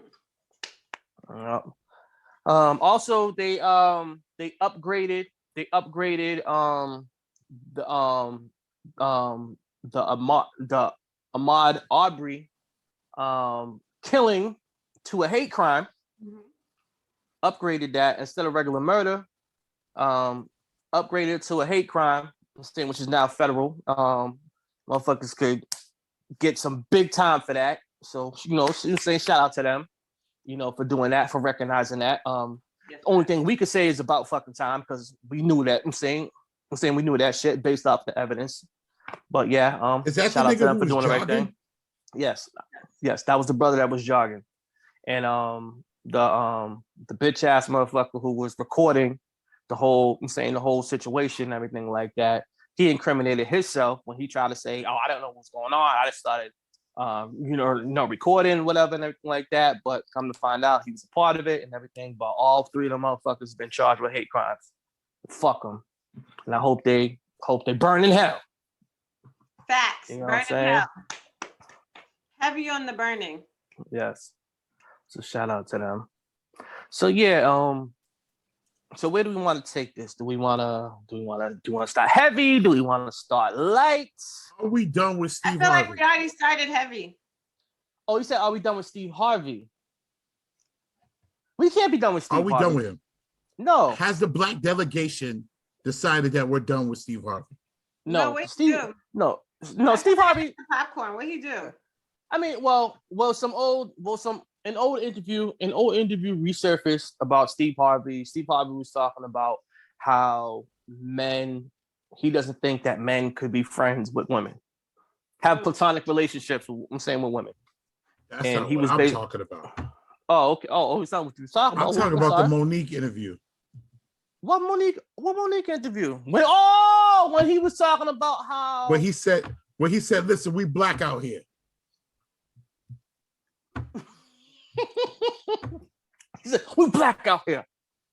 Also, they upgraded the Ahmaud Arbery killing to a hate crime. Mm-hmm. Upgraded that instead of regular murder. Upgraded to a hate crime, which is now federal. Motherfuckers could get some big time for that. So say shout out to them, for doing that, for recognizing that. The only thing we could say is about fucking time because we knew that. I'm saying we knew that shit based off the evidence. But yeah, is that shout out to them for doing jogging? the right thing. Yes, that was the brother that was jogging, and the bitch ass motherfucker who was recording the whole situation and everything like that. He incriminated himself when he tried to say, "Oh, I don't know what's going on. I just started, recording, whatever, and everything like that." But come to find out, he was a part of it and everything. But all 3 of them motherfuckers have been charged with hate crimes. Fuck them, and I hope they burn in hell. Facts. You know Burn what I'm saying? hell. Heavy on the burning. Yes. So shout out to them. So yeah, so where do we want to take this? Do we want to start heavy? Do we want to start light? Are we done with Steve I feel Harvey? like we already started heavy. Oh, you said, are we done with Steve Harvey? We can't be done with Steve Harvey. Are we done with him? No. Has the black delegation decided that we're done with Steve Harvey? No, what Steve. he do? No, Steve Harvey. Popcorn. What he do? I mean, an old interview resurfaced about Steve Harvey. Steve Harvey was talking about how he doesn't think that men could be friends with women, have platonic relationships. With women. That's and not he what was I'm talking about. Oh, okay. Oh, it's not what you were talking about. I'm talking about the Monique interview. What Monique interview? When he was talking about how when he said, listen, we black out here. He said, we black out here.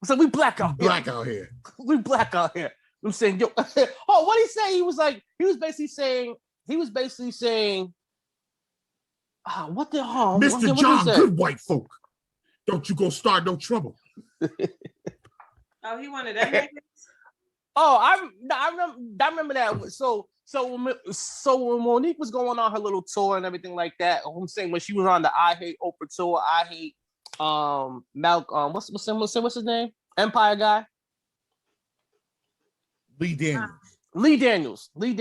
I said, we black out here. Black out here. We black out here. I'm saying, yo, what he say? He was basically saying, what the hell? Mr. John, good white folk. Don't you go start no trouble. Oh, he wanted that niggas? Oh, I remember that. So when Monique was going on her little tour and everything like that, I'm saying when she was on the I Hate Oprah tour, I hate Malcolm. What's his name? Empire guy. Lee Daniels. When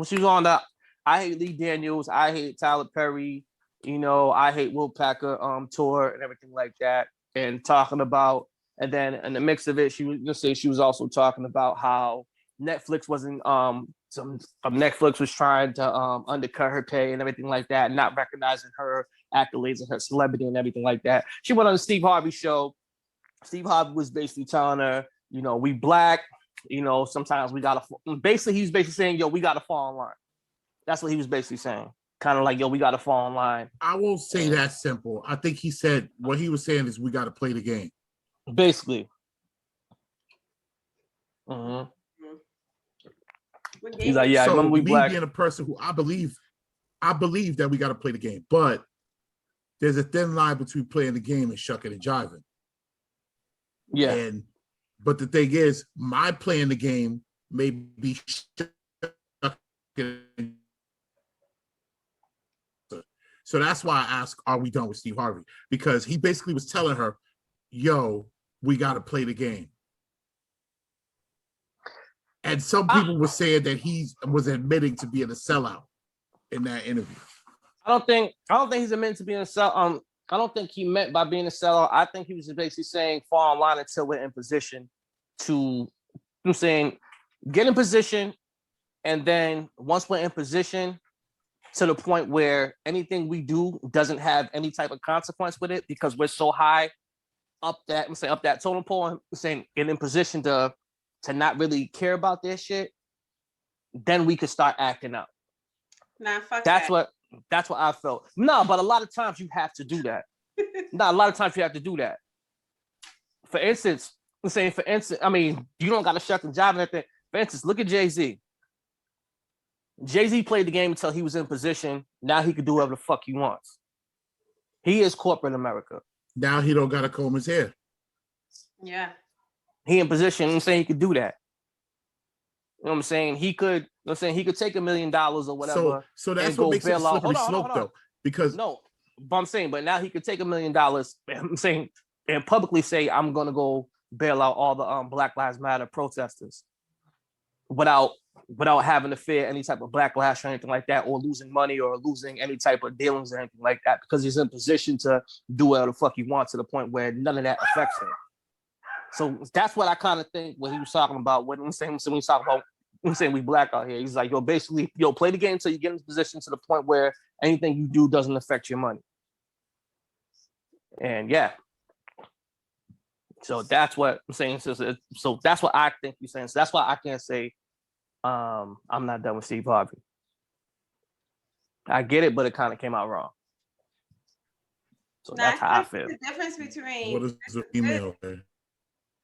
she was on the I Hate Lee Daniels, I Hate Tyler Perry, I Hate Will Packer tour and everything like that, and talking about. And then in the mix of it, she was also talking about how Netflix wasn't Netflix was trying to undercut her pay and everything like that, not recognizing her accolades and her celebrity and everything like that. She went on the Steve Harvey show. Steve Harvey was basically telling her, we black, sometimes we gotta. Basically, he was basically saying, yo, we gotta fall in line. That's what he was basically saying. Kind of like, yo, we gotta fall in line. I won't say that simple. I think he said what he was saying is we gotta play the game. Basically. Mm-hmm. He's like, yeah, I remember we black. Being a person who I believe that we got to play the game, but there's a thin line between playing the game and shucking and jiving. Yeah. But the thing is, my playing the game may be so that's why I ask, are we done with Steve Harvey? Because he basically was telling her, yo, we got to play the game. And some people were saying that he was admitting to being a sellout in that interview. I don't think he's admitting to being a sellout. I don't think he meant by being a sellout. I think he was basically saying fall in line until we're in position to, I'm saying, get in position, and then once we're in position to the point where anything we do doesn't have any type of consequence with it because we're so high up that totem pole, and saying get in position to not really care about this shit, then we could start acting up. Nah, fuck that's what I felt. No, but a lot of times you have to do that. For instance, I mean, you don't got to shut the job and everything. For instance, look at Jay-Z. Jay-Z played the game until he was in position. Now he can do whatever the fuck he wants. He is corporate America. Now he don't got to comb his hair. Yeah. He in position. I'm saying he could do that. You know what I'm saying? He could take $1 million or whatever. So that's what makes it a slippery slope, though. Because but I'm saying, but now he could take $1 million. I'm saying, and publicly say, I'm gonna go bail out all the Black Lives Matter protesters, without having to fear any type of backlash or anything like that, or losing money or losing any type of dealings or anything like that, because he's in position to do whatever the fuck he wants to the point where none of that affects him. So that's what I kind of think what he was talking about. When he's talking about, I'm saying we black out here. He's like, basically, play the game until you get in position to the point where anything you do doesn't affect your money. And yeah. So that's what I'm saying. So that's what I think you're saying. So that's why I can't say I'm not done with Steve Harvey. I get it, but it kind of came out wrong. So that's how I feel. The difference between what is the email there?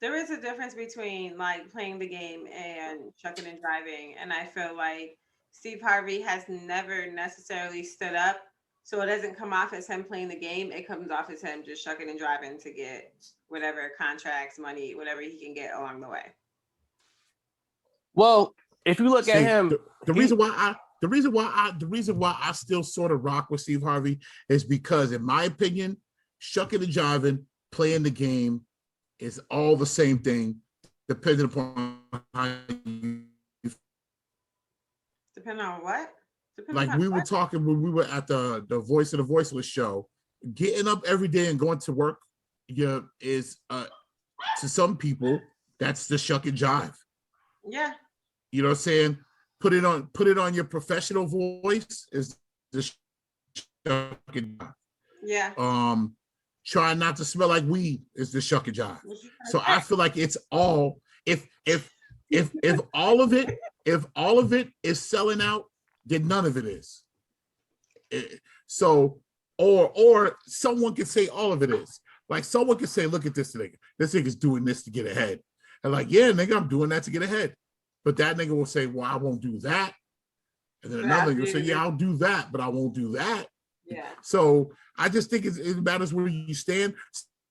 There is a difference between like playing the game and shucking and driving. And I feel like Steve Harvey has never necessarily stood up. So it doesn't come off as him playing the game. It comes off as him just shucking and driving to get whatever contracts, money, whatever he can get along the way. Well, if you look at him, the reason why I still sort of rock with Steve Harvey is because, in my opinion, shucking and jiving, playing the game is all the same thing, depending upon how you. Depending on what? Like we were talking when we were at the Voice of the Voiceless show, getting up every day and going to work, is to some people that's the shuck and jive. Yeah. You know what I'm saying? Put it on your professional voice is the shuck and jive. Yeah. Trying not to smell like weed is the shuck and jive. So I feel like it's all if all of it is selling out, then none of it is. So, or someone can say all of it is. Like someone can say, look at this nigga. This nigga's doing this to get ahead. And like, yeah, nigga, I'm doing that to get ahead. But that nigga will say, well, I won't do that. And then another nigga will say, yeah, I'll do that, but I won't do that. Yeah. So I just think it matters where you stand.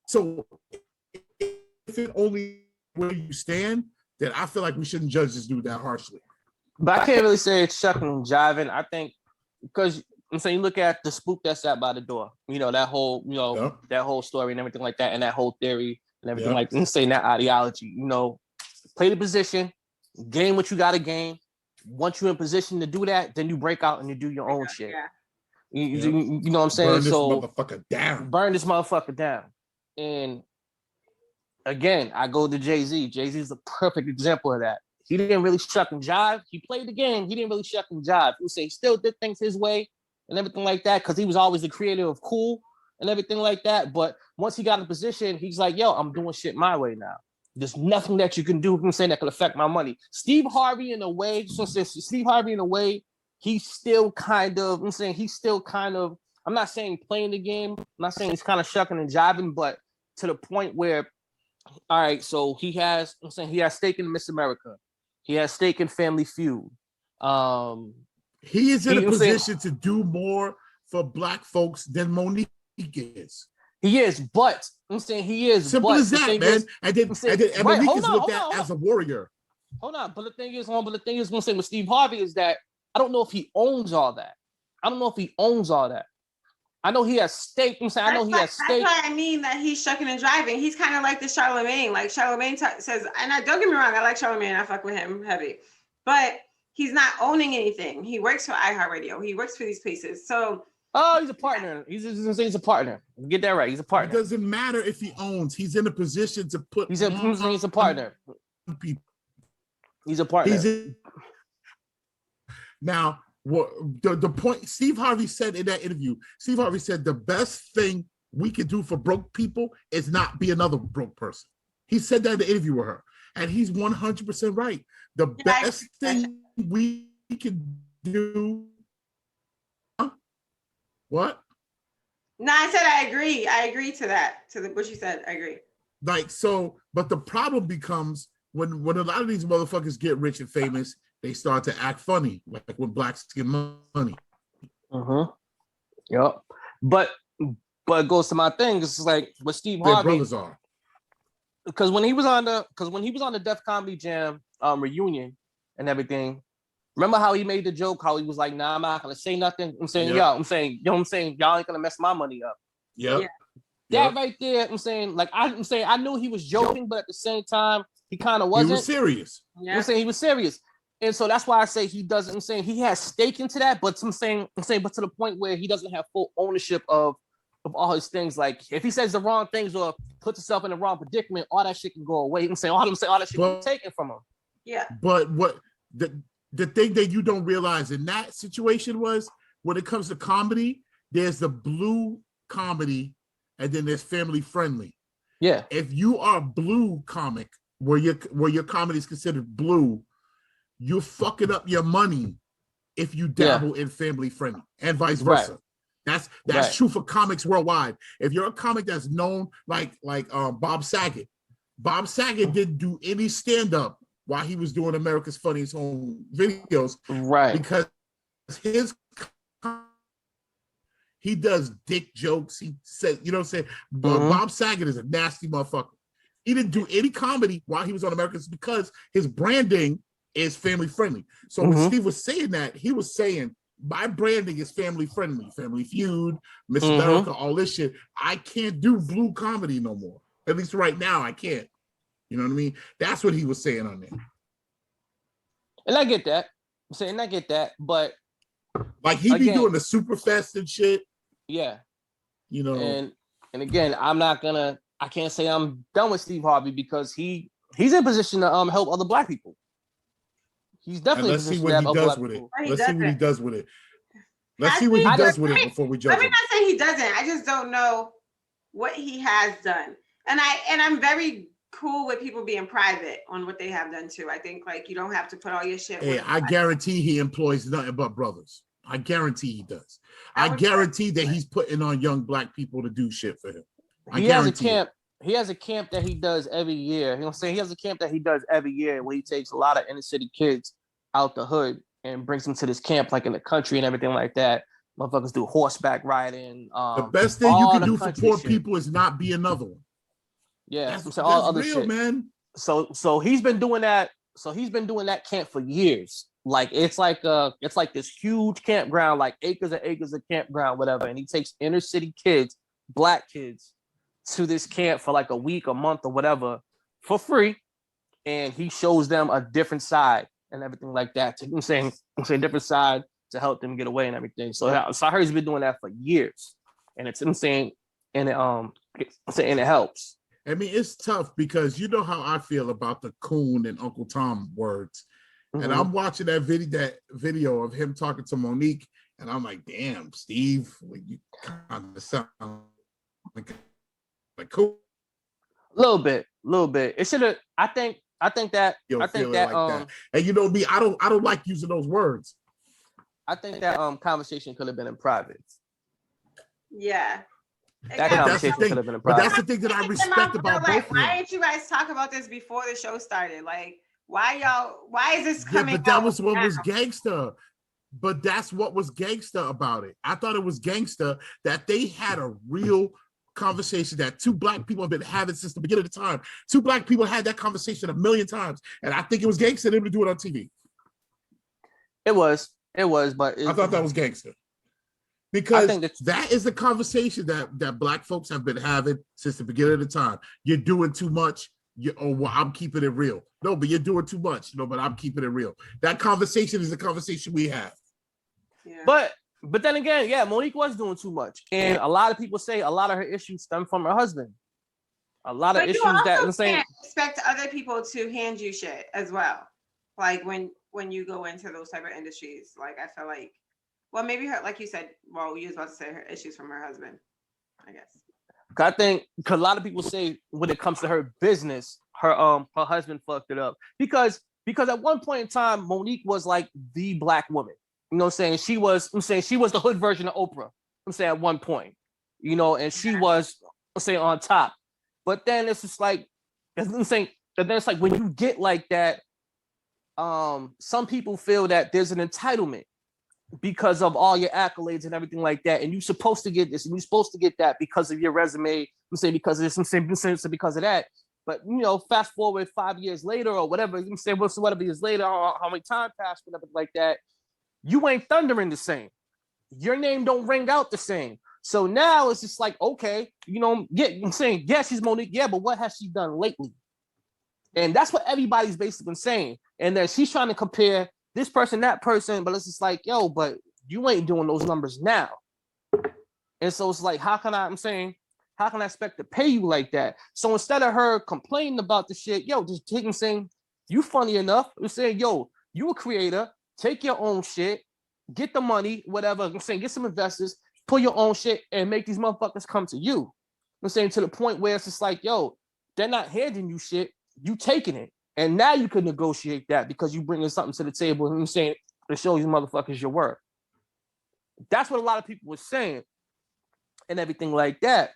So if it only where you stand, then I feel like we shouldn't judge this dude that harshly. But I can't really say it's shucking and jiving. I think because I'm saying you look at the spook that sat by the door, that whole, that whole story and everything like that, and that whole theory and everything like that, saying that ideology, play the position, gain what you got to gain. Once you're in position to do that, then you break out and you do your own shit. Yeah. You know what I'm saying? Burn this motherfucker down. Burn this motherfucker down. And again, I go to Jay-Z. Jay-Z is the perfect example of that. He didn't really shuck and jive. He played the game. He didn't really shuck and jive. He say he still did things his way and everything like that because he was always the creator of cool and everything like that. But once he got in position, he's like, yo, I'm doing shit my way now. There's nothing that you can do that could affect my money. Steve Harvey, in a way, he's still kind of, I'm not saying playing the game. I'm not saying he's kind of shucking and jiving, but to the point where, all right, so he has stake in Miss America. He has stake in Family Feud. He is in a position to do more for Black folks than Monique is. He is, but I'm saying he is. Simple as that, man. And Monique is looked at as a warrior. Hold on, but the thing is, I'm saying with Steve Harvey is that I don't know if he owns all that. I know he has stake. He has stake. That's why I mean that he's shucking and driving. He's kind of like the Charlemagne. Like Charlemagne says, and don't get me wrong, I like Charlemagne. I fuck with him heavy, but he's not owning anything. He works for iHeartRadio. He works for these places. So he's a partner. He's a partner. Get that right. He's a partner. It doesn't matter if he owns. He's in a position to put. He's a partner. He's a partner. Now, what the point Steve Harvey said in that interview, Steve Harvey said the best thing we can do for broke people is not be another broke person. He said that in the interview with her, and he's 100% right. The best thing we can do. Huh? What? No, I said I agree. I agree to that. What you said. I agree. Like so, but the problem becomes when a lot of these motherfuckers get rich and famous, they start to act funny, like when blacks get money. Yep. But it goes to my thing. It's like with Steve Their Harvey. brothers are. Because when he was on the Def Comedy Jam reunion and everything, remember how he made the joke? How he was like, "Nah, I'm not gonna say nothing." I'm saying, y'all ain't gonna mess my money up. Yep. That right there, I knew he was joking, but at the same time, he kind of wasn't. He was serious. Yeah. I'm saying he was serious. And so that's why I say he doesn't. I'm saying he has stake into that, but but to the point where he doesn't have full ownership of all his things. Like if he says the wrong things or puts himself in the wrong predicament, all that shit can go away. I'm saying all that shit can be taken from him. Yeah. But what the thing that you don't realize in that situation was when it comes to comedy, there's the blue comedy, and then there's family friendly. Yeah. If you are a blue comic, where your comedy is considered blue, you're fucking up your money if you dabble in family friendly and vice versa. Right. That's true for comics worldwide. If you're a comic that's known like Bob Saget didn't do any stand-up while he was doing America's Funniest Home Videos, right? Because he does dick jokes. He says, you know what I'm saying? Bob Saget is a nasty motherfucker. He didn't do any comedy while he was on America's because his branding is family friendly. So when Steve was saying that, he was saying, my branding is family friendly. Family Feud, Miss America, all this shit. I can't do blue comedy no more. At least right now, I can't. You know what I mean? That's what he was saying on there. And I get that. I'm saying I get that, but like he be doing the super fast and shit. Yeah. You know. And again, I can't say I'm done with Steve Harvey because he's in a position to help other Black people. He's definitely. Let's see what he does with it. Let's see what he does with it. Let's see what he does with it before we judge. Let me not say he doesn't. I just don't know what he has done. And I'm very cool with people being private on what they have done too. I think like you don't have to put all your shit. Hey, I guarantee he employs nothing but brothers. I guarantee he does. I guarantee that he's putting on young Black people to do shit for him. He has a camp. He has a camp that he does every year. You know what I'm saying? He has a camp that he does every year where he takes a lot of inner city kids out the hood and brings them to this camp, like in the country and everything like that. Motherfuckers do horseback riding. The best thing you can do for poor people is not be another one. Yeah, that's all other real, shit, man. So he's been doing that. So he's been doing that camp for years. Like it's like this huge campground, like acres and acres of campground, whatever. And he takes inner city kids, Black kids, to this camp for like a week, a month, or whatever, for free, and he shows them a different side and everything like that. I'm saying different side to help them get away and everything. So I heard he's been doing that for years, and it helps. I mean, it's tough because you know how I feel about the coon and Uncle Tom words, and I'm watching that video of him talking to Monique, and I'm like, damn, Steve, you kind of sound like cool. A little bit. It should have. I think that. And you know me, I don't like using those words. I think that conversation could have been in private. Yeah. That conversation could have been in private. But that's the thing that I respect about both of them. Why didn't you guys talk about this before the show started? Like, why is this coming? But that was what was gangster. But that's what was gangster about it. I thought it was gangster that they had a real conversation that two Black people have been having since the beginning of the time. Two Black people had that conversation a million times, and I think it was gangster them to do it on TV. It was, but I thought that was gangster because that is the conversation that Black folks have been having since the beginning of the time. You're doing too much. I'm keeping it real. No, but you're doing too much. No, but I'm keeping it real. That conversation is the conversation we have. Yeah. But then again, yeah, Monique was doing too much. And a lot of people say a lot of her issues stem from her husband. A lot of issues that I'm saying. You expect other people to hand you shit as well. Like when you go into those type of industries, like I feel like, well, maybe her, like you said, well, you was about to say her issues from her husband, I guess. I think because a lot of people say when it comes to her business, her husband fucked it up because at one point in time, Monique was like the Black woman. You know what I'm saying? She was the hood version of Oprah. I'm saying at one point, you know, and she was, on top. But then it's just like, I'm saying, and then it's like when you get like that, some people feel that there's an entitlement because of all your accolades and everything like that, and you're supposed to get this and you're supposed to get that because of your resume. I'm saying because of this, I'm saying because of that. But you know, fast forward 5 years later or whatever, I'm saying whatever years later, how many time passed, whatever like that. You ain't thundering the same. Your name don't ring out the same. So now it's just like, okay, you know, I'm saying, yeah, she's Monique, yeah, but what has she done lately? And that's what everybody's basically saying. And then she's trying to compare this person, that person, but it's just like, yo, but you ain't doing those numbers now. And so it's like, how can I expect to pay you like that? So instead of her complaining about the shit, yo, just take and saying, you funny enough. I'm saying, yo, you a creator. Take your own shit, get the money, whatever. I'm saying, get some investors, pull your own shit, and make these motherfuckers come to you. I'm saying to the point where it's just like, yo, they're not handing you shit, you taking it, and now you can negotiate that because you bringing something to the table. And I'm saying to show you motherfuckers your worth. That's what a lot of people were saying, and everything like that.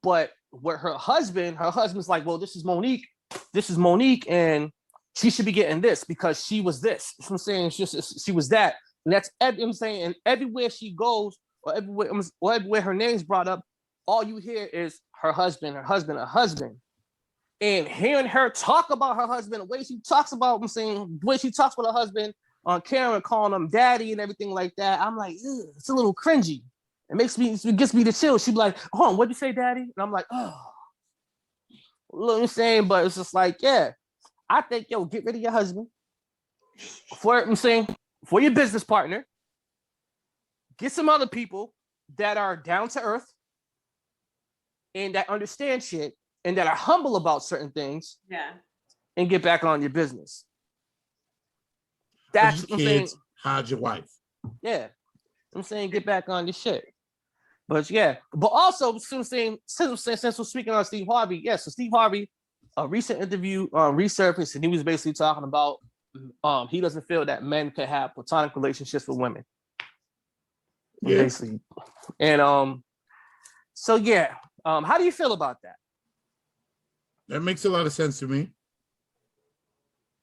But what her husband's like, well, this is Monique, and she should be getting this because she was this. You know what I'm saying? She was that. And that's I'm saying, and everywhere she goes, or everywhere her name's brought up, all you hear is her husband, her husband, her husband. And hearing her talk about her husband, the way she talks about, I'm saying, the way she talks with her husband on camera, calling him daddy and everything like that, I'm like, it's a little cringy. It gets me the chills. She'd be like, oh, what'd you say, daddy? And I'm like, oh. You know what I'm saying? But it's just like, yeah, I think, yo, get rid of your husband for your business partner. Get some other people that are down to earth and that understand shit and that are humble about certain things. Yeah. And get back on your business. That's what I'm saying. Hide your wife. Yeah. I'm saying get back on your shit. But yeah. But also, since we're speaking on Steve Harvey, yeah, so Steve Harvey, a recent interview resurfaced, and he was basically talking about he doesn't feel that men could have platonic relationships with women. Yeah. Basically. And so yeah. How do you feel about that? That makes a lot of sense to me.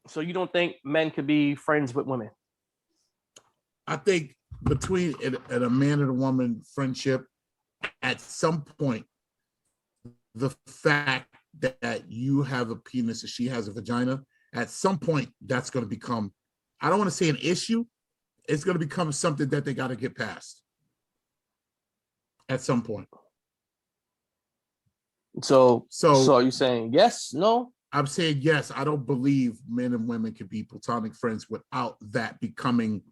So you don't think men could be friends with women? I think between a man and a woman friendship, at some point, the fact that you have a penis and she has a vagina, at some point, that's going to become, I don't want to say an issue, it's going to become something that they got to get past at some point. So are you saying yes, no? I'm saying yes. I don't believe men and women can be platonic friends without that becoming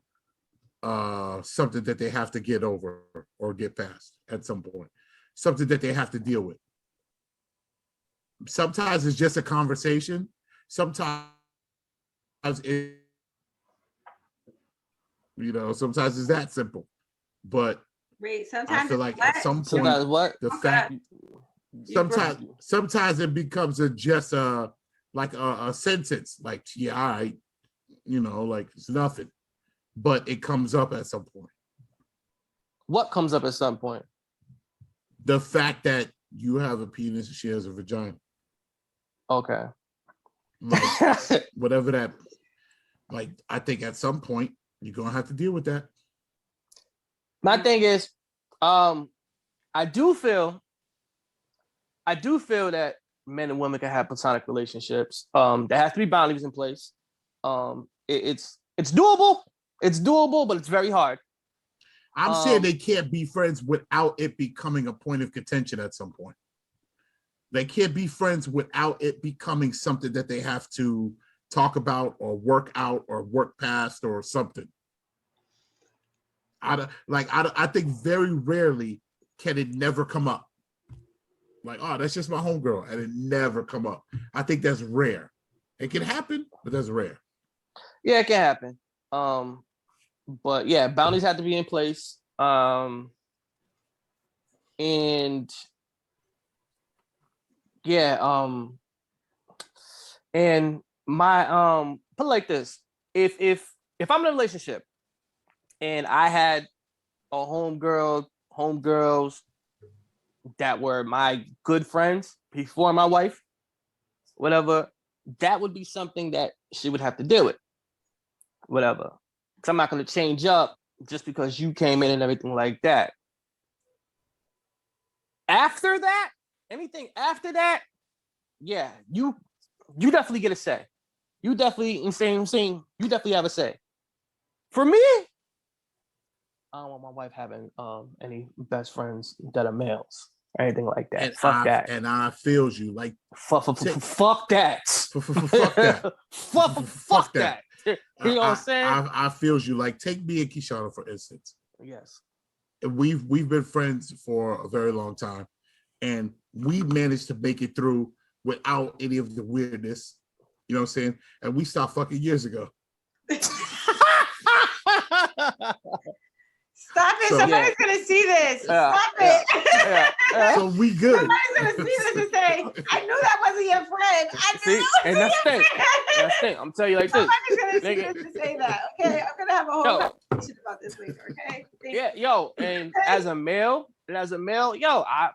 something that they have to get over or get past at some point. Something that they have to deal with. Sometimes it's just a conversation. Sometimes sometimes it's that simple. But sometimes I feel like at some point, the fact sometimes it becomes just a sentence, like, yeah, all right, like it's nothing, but it comes up at some point. What comes up at some point? The fact that you have a penis and she has a vagina. Okay. Like, whatever that, like, I think at some point you're gonna have to deal with that. My thing is, I do feel that men and women can have platonic relationships. There has to be boundaries in place. It's doable. It's doable, but it's very hard. I'm saying they can't be friends without it becoming a point of contention at some point. They can't be friends without it becoming something that they have to talk about or work out or work past or something. I think very rarely can it never come up. Like, oh, that's just my homegirl, and it never come up. I think that's rare. It can happen, but that's rare. Yeah, it can happen. But yeah, boundaries have to be in place. And yeah, and my put it like this: if I'm in a relationship and I had a homegirls that were my good friends before my wife, whatever, that would be something that she would have to deal with, whatever. Because I'm not going to change up just because you came in and everything like that. After that, anything after that, yeah, you definitely get a say. You definitely, you definitely have a say. For me, I don't want my wife having any best friends that are males or anything like that. And fuck that. And I feels you like fuck that. Fuck that. Fuck that. You know what I'm saying? I feels you like, take me and Kishana for instance. Yes. We've been friends for a very long time, and we managed to make it through without any of the weirdness. You know what I'm saying? And we stopped fucking years ago. Stop it! Somebody's gonna see this. Stop it! So we good. Somebody's gonna see this and say, "I knew that wasn't your friend." I knew. And that's the thing. I'm telling you like this. Somebody's gonna see this and say that. Okay, I'm gonna have a whole conversation about this later. Okay. And as a male, yo, I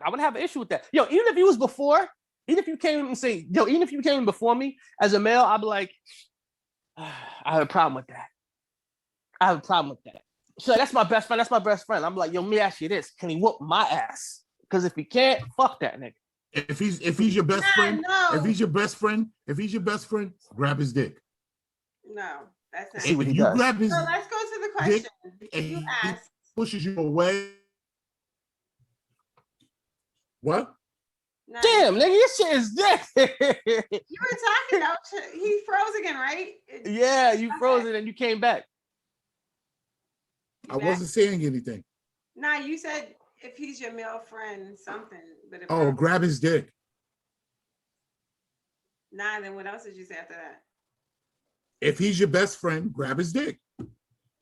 would have an issue with that. Yo, even if he was before Even if you came and say, yo, even if you came before me as a male, I'd be like, I have a problem with that. I have a problem with that. So that's my best friend. That's my best friend. I'm like, yo, let me ask you this: can he whoop my ass? Because if he can't, fuck that nigga. If he's your best friend, if he's your best friend, grab his dick. No, that's not. See what he you does. grab his So let's go to the question. and You he asked. pushes you away. What? No, Damn, nigga, your shit is dead. you were talking though. He froze again, right? Yeah, you froze it and you came back. I wasn't saying anything. Nah, you said if he's your male friend, something. But if grab his dick. Nah, then what else did you say after that? If he's your best friend, grab his dick.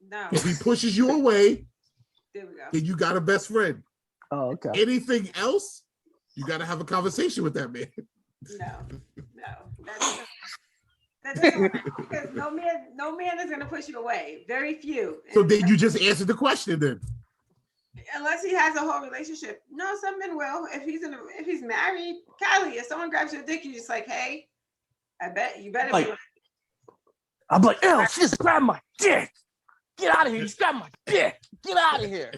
No. If he pushes you away, There we go. then you got a best friend. Oh, okay. Anything else, you got to have a conversation with that man. No. That doesn't work because no man is gonna push you away. Very few. So then you just answered the question then. Unless he has a whole relationship. No, some men will. If he's married, Kylie, if someone grabs your dick, you're just like, hey, I bet you better be. I'm like, ew, she just grabbed my dick. Get out of here. You just grabbed my dick. Get out of here.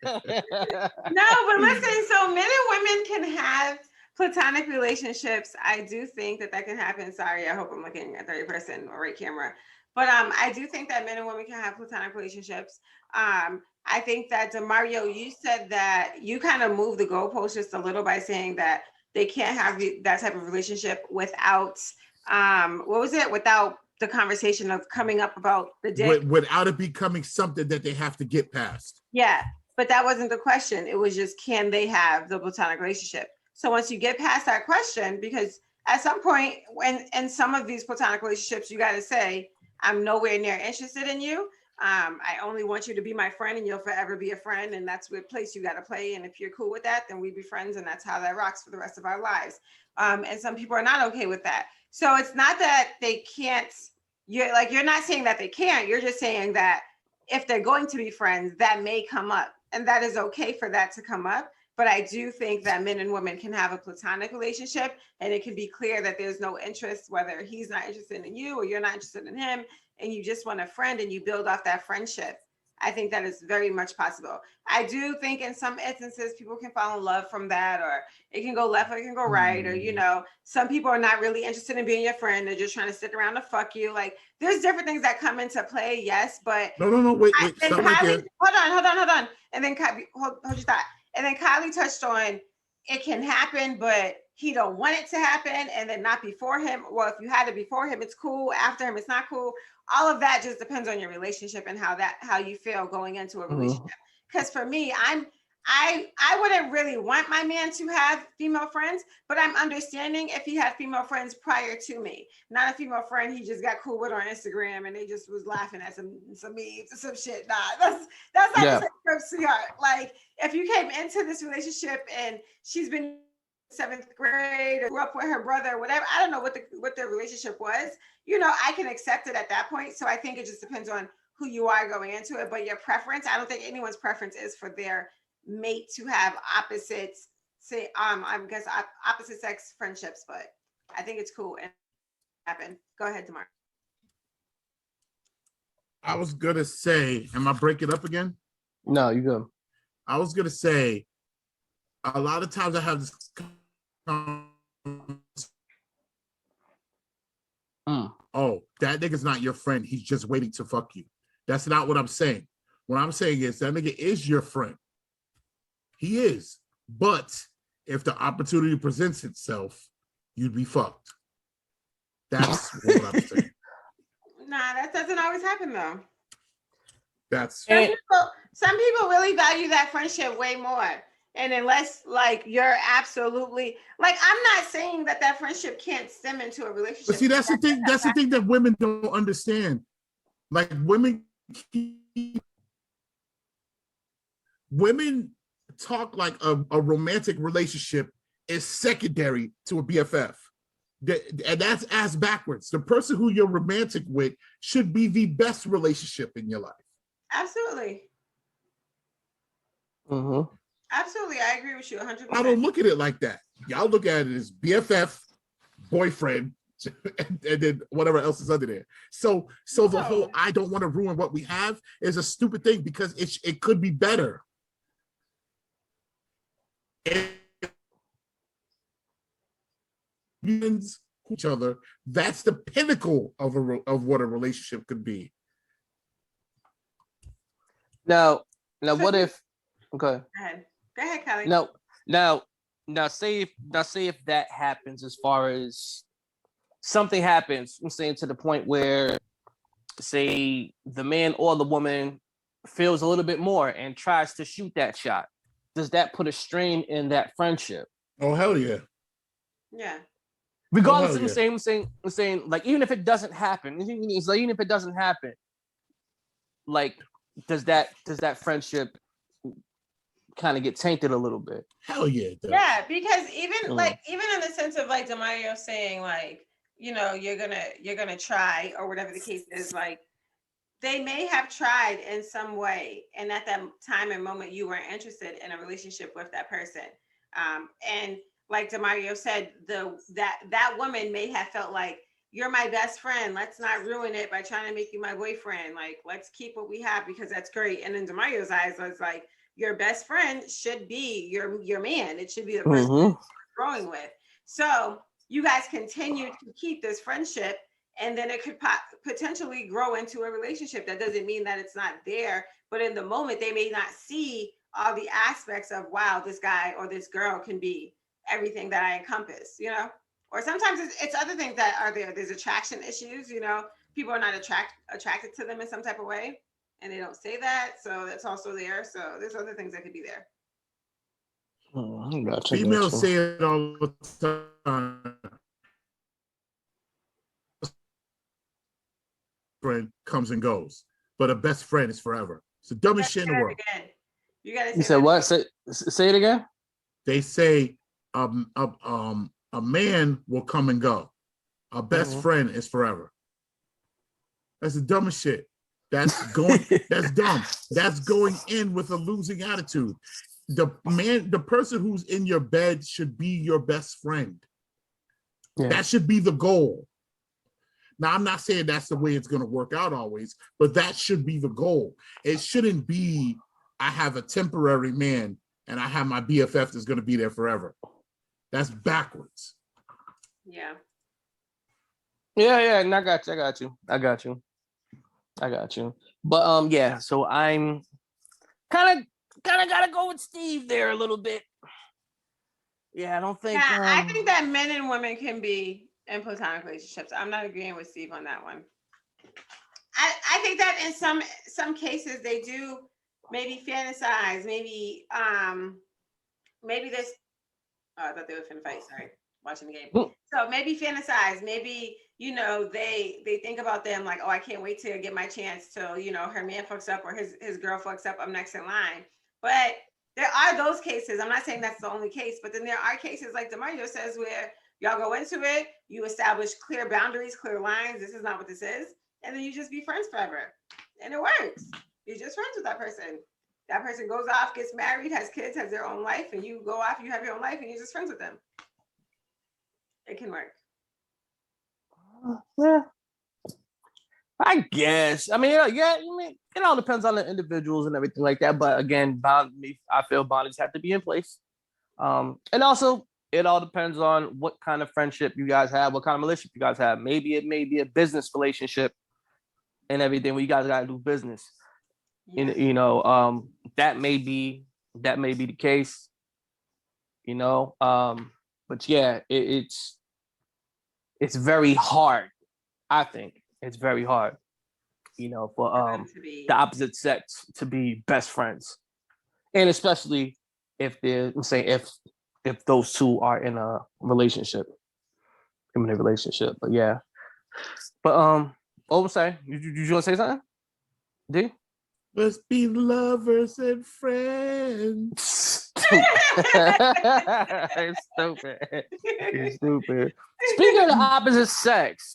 No, but listen, so men and women can have platonic relationships. I do think that can happen. Sorry, I hope I'm looking at third person or right camera. But I do think that men and women can have platonic relationships. I think that DeMario, you said that you kind of moved the goalpost just a little by saying that they can't have that type of relationship without without the conversation of coming up about the dick. Without it becoming something that they have to get past. Yeah, but that wasn't the question. It was just, can they have the platonic relationship? So once you get past that question, because at some point when in some of these platonic relationships, you got to say, I'm nowhere near interested in you. I only want you to be my friend and you'll forever be a friend. And that's what place you got to play. And if you're cool with that, then we be friends. And that's how that rocks for the rest of our lives. And some people are not okay with that. So it's not that they can't, you're not saying that they can't, you're just saying that if they're going to be friends, that may come up and that is okay for that to come up. But I do think that men and women can have a platonic relationship and it can be clear that there's no interest, whether he's not interested in you or you're not interested in him, and you just want a friend and you build off that friendship. I think that is very much possible. I do think in some instances, people can fall in love from that, or it can go left or it can go right. Or, some people are not really interested in being your friend. They're just trying to stick around to fuck you. Like there's different things that come into play. Yes, but no, wait. Kylie, hold on. And then hold your thought. And then Kylie touched on it can happen, but he don't want it to happen, and then not before him. Well, if you had it before him, it's cool. After him, it's not cool. All of that just depends on your relationship and how you feel going into a relationship. Because for me, I wouldn't really want my man to have female friends, but I'm understanding if he had female friends prior to me, not a female friend he just got cool with on Instagram and they just was laughing at some memes or some shit. Nah, that's not the same for sweetheart. Like if you came into this relationship and she's been 7th grade or grew up with her brother, whatever, I don't know what their relationship was. I can accept it at that point. So I think it just depends on who you are going into it, but your preference, I don't think anyone's preference is for their mate to have opposite sex friendships, but I think it's cool and happen. Go ahead, Demar. I was gonna say, am I breaking up again? No, you go. I was gonna say, a lot of times I have this. Oh, that nigga's not your friend. He's just waiting to fuck you. That's not what I'm saying. What I'm saying is that nigga is your friend. He is. But if the opportunity presents itself, you'd be fucked. That's what I'm saying. Nah, that doesn't always happen though. That's some people really value that friendship way more. And unless you're absolutely I'm not saying that friendship can't stem into a relationship. But see, that's the thing. That's the thing that women don't understand. Women talk like a romantic relationship is secondary to a BFF. And that's ass backwards. The person who you're romantic with should be the best relationship in your life. Absolutely. Mm-hmm. Absolutely, I agree with you 100%. I don't look at it like that. Y'all look at it as BFF, boyfriend, and then whatever else is under there. So the whole I don't want to ruin what we have is a stupid thing because it could be better. Each other, that's the pinnacle of what a relationship could be. Now what if okay. Go ahead, Kelly. Now say if that happens, as far as something happens, I'm saying, to the point where, say, the man or the woman feels a little bit more and tries to shoot that shot. Does that put a strain in that friendship? Oh, hell yeah. Yeah. Regardless, I'm saying, like, even if it doesn't happen, it's like, even if it doesn't happen, like, does that friendship kind of get tainted a little bit? Hell yeah. Yeah, because even in the sense of like Demario saying, like, you know, you're gonna try, or whatever the case is, like, they may have tried in some way, and at that time and moment you weren't interested in a relationship with that person. And like Demario said, that woman may have felt like, you're my best friend, let's not ruin it by trying to make you my boyfriend. Like, let's keep what we have because that's great. And in Demario's eyes, it's like, your best friend should be your man. It should be the person you're growing with. So you guys continue to keep this friendship, and then it could potentially grow into a relationship. That doesn't mean that it's not there, but in the moment they may not see all the aspects of, wow, this guy or this girl can be everything that I encompass, you know? Or sometimes it's other things that are there. There's attraction issues, you know? People are not attracted to them in some type of way, and they don't say that, so that's also there. So there's other things that could be there. Females say it all the time. Friend comes and goes, but a best friend is forever. It's the dumbest shit in the world. You gotta say, you said what? Say it again. They say a man will come and go. A best friend is forever. That's the dumbest shit. That's going. That's dumb. That's going in with a losing attitude. The person who's in your bed should be your best friend. Yeah. That should be the goal. Now, I'm not saying that's the way it's going to work out always, but that should be the goal. It shouldn't be, I have a temporary man and I have my BFF that's going to be there forever. That's backwards. Yeah. Yeah, and I got you. But yeah, so I'm kind of gotta go with Steve there a little bit. Yeah, I don't think. Yeah, I think that men and women can be in platonic relationships. I'm not agreeing with Steve on that one. I think that in some cases they do maybe fantasize, maybe this. Oh, I thought they were finna fight. Sorry, watching the game. So maybe fantasize, maybe, you know, they think about them like, oh, I can't wait to get my chance till, you know, her man fucks up or his girl fucks up, I'm next in line. But there are those cases. I'm not saying that's the only case, but then there are cases like Demario says where y'all go into it, you establish clear boundaries, clear lines. This is not what this is. And then you just be friends forever. And it works. You're just friends with that person. That person goes off, gets married, has kids, has their own life, and you go off, you have your own life, and you're just friends with them. It can work. Yeah, I guess. I mean, yeah. I mean, it all depends on the individuals and everything like that. But again, I feel boundaries have to be in place. And also, it all depends on what kind of friendship you guys have, what kind of relationship you guys have. Maybe it may be a business relationship and everything where you guys got to do business. Yes. You know, that may be the case. You know, but yeah, it's very hard. I think it's very hard, you know, for the opposite sex to be best friends, and especially if if those two are in a relationship, But yeah, but say you want to say something? Do you? Let's be lovers and friends. Stupid. Stupid. Speaking of the opposite sex,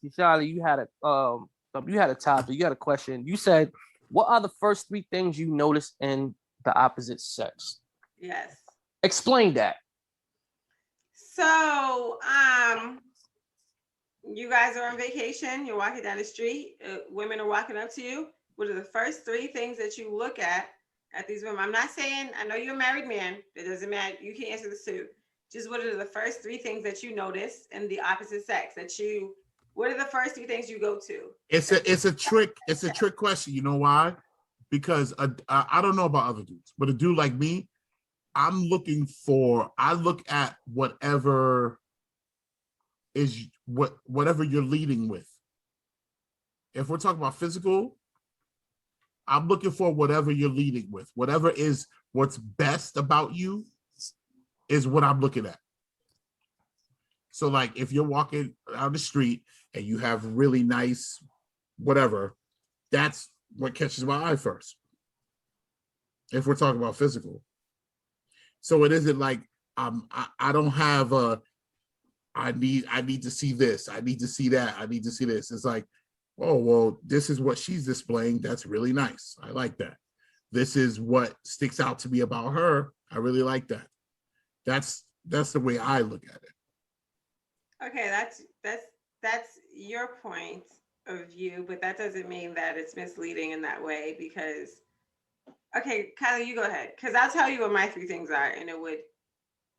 Deshauna, you had a topic, you had a question. You said, what are the first 3 things you noticed in the opposite sex? Yes. Explain that. So, you guys are on vacation. You're walking down the street. Women are walking up to you. What are the first three things that you look at these women? I'm not saying, I know you're a married man. It doesn't matter. You can answer this too. Just what are the first three things that you notice in the opposite sex what are the first three things you go to? It's a trick. It's a trick question. You know why? Because I don't know about other dudes, but a dude like me, I look at whatever you're leading with. If we're talking about physical, I'm looking for whatever you're leading with. Whatever is what's best about you is what I'm looking at. So like if you're walking down the street and you have really nice whatever, that's what catches my eye first. If we're talking about physical. So it isn't like I don't have I need to see this, I need to see that, I need to see this. It's like, oh well, this is what she's displaying. That's really nice. I like that. This is what sticks out to me about her. I really like that. That's the way I look at it. Okay, that's your point of view, but that doesn't mean that it's misleading in that way because, okay, Kylie, you go ahead, because I'll tell you what my three things are, and it would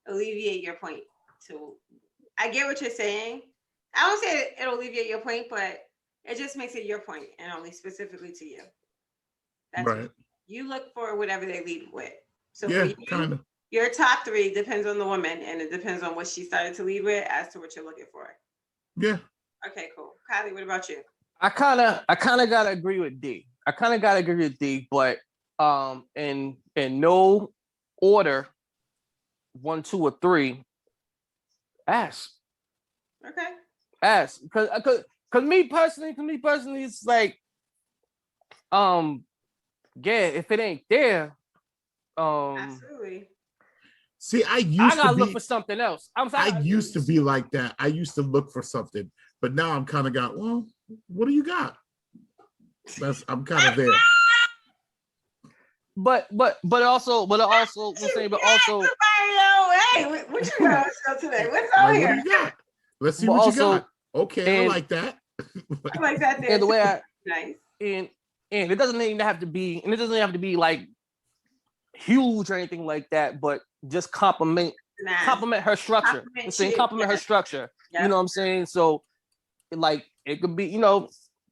alleviate your point. So I get what you're saying. I won't say it'll alleviate your point, but it just makes it your point and only specifically to you. That's right. You look for whatever they lead with. So yeah, for you, kind of. Your top three depends on the woman, and it depends on what she started to lead with as to what you're looking for. Yeah. Okay, cool. Kylie, what about you? I kind of gotta agree with D. But in no order, 1, 2, or 3. Ask. Okay. Ask, because me personally, it's like, yeah, if it ain't there, Absolutely. See, I gotta look for something else. I used to be like that. I used to look for something, but now I'm kind of got, well, what do you got? I'm kind of there. But also, I'm saying, but also, hey, what you got today? What's on here? What do you got? Let's see what you got. Okay, I like that. I like that. And the way nice. And it doesn't even have to be, like huge or anything like that, but just compliment her structure. Compliment her structure. Yep. You know what I'm saying? So like it could be,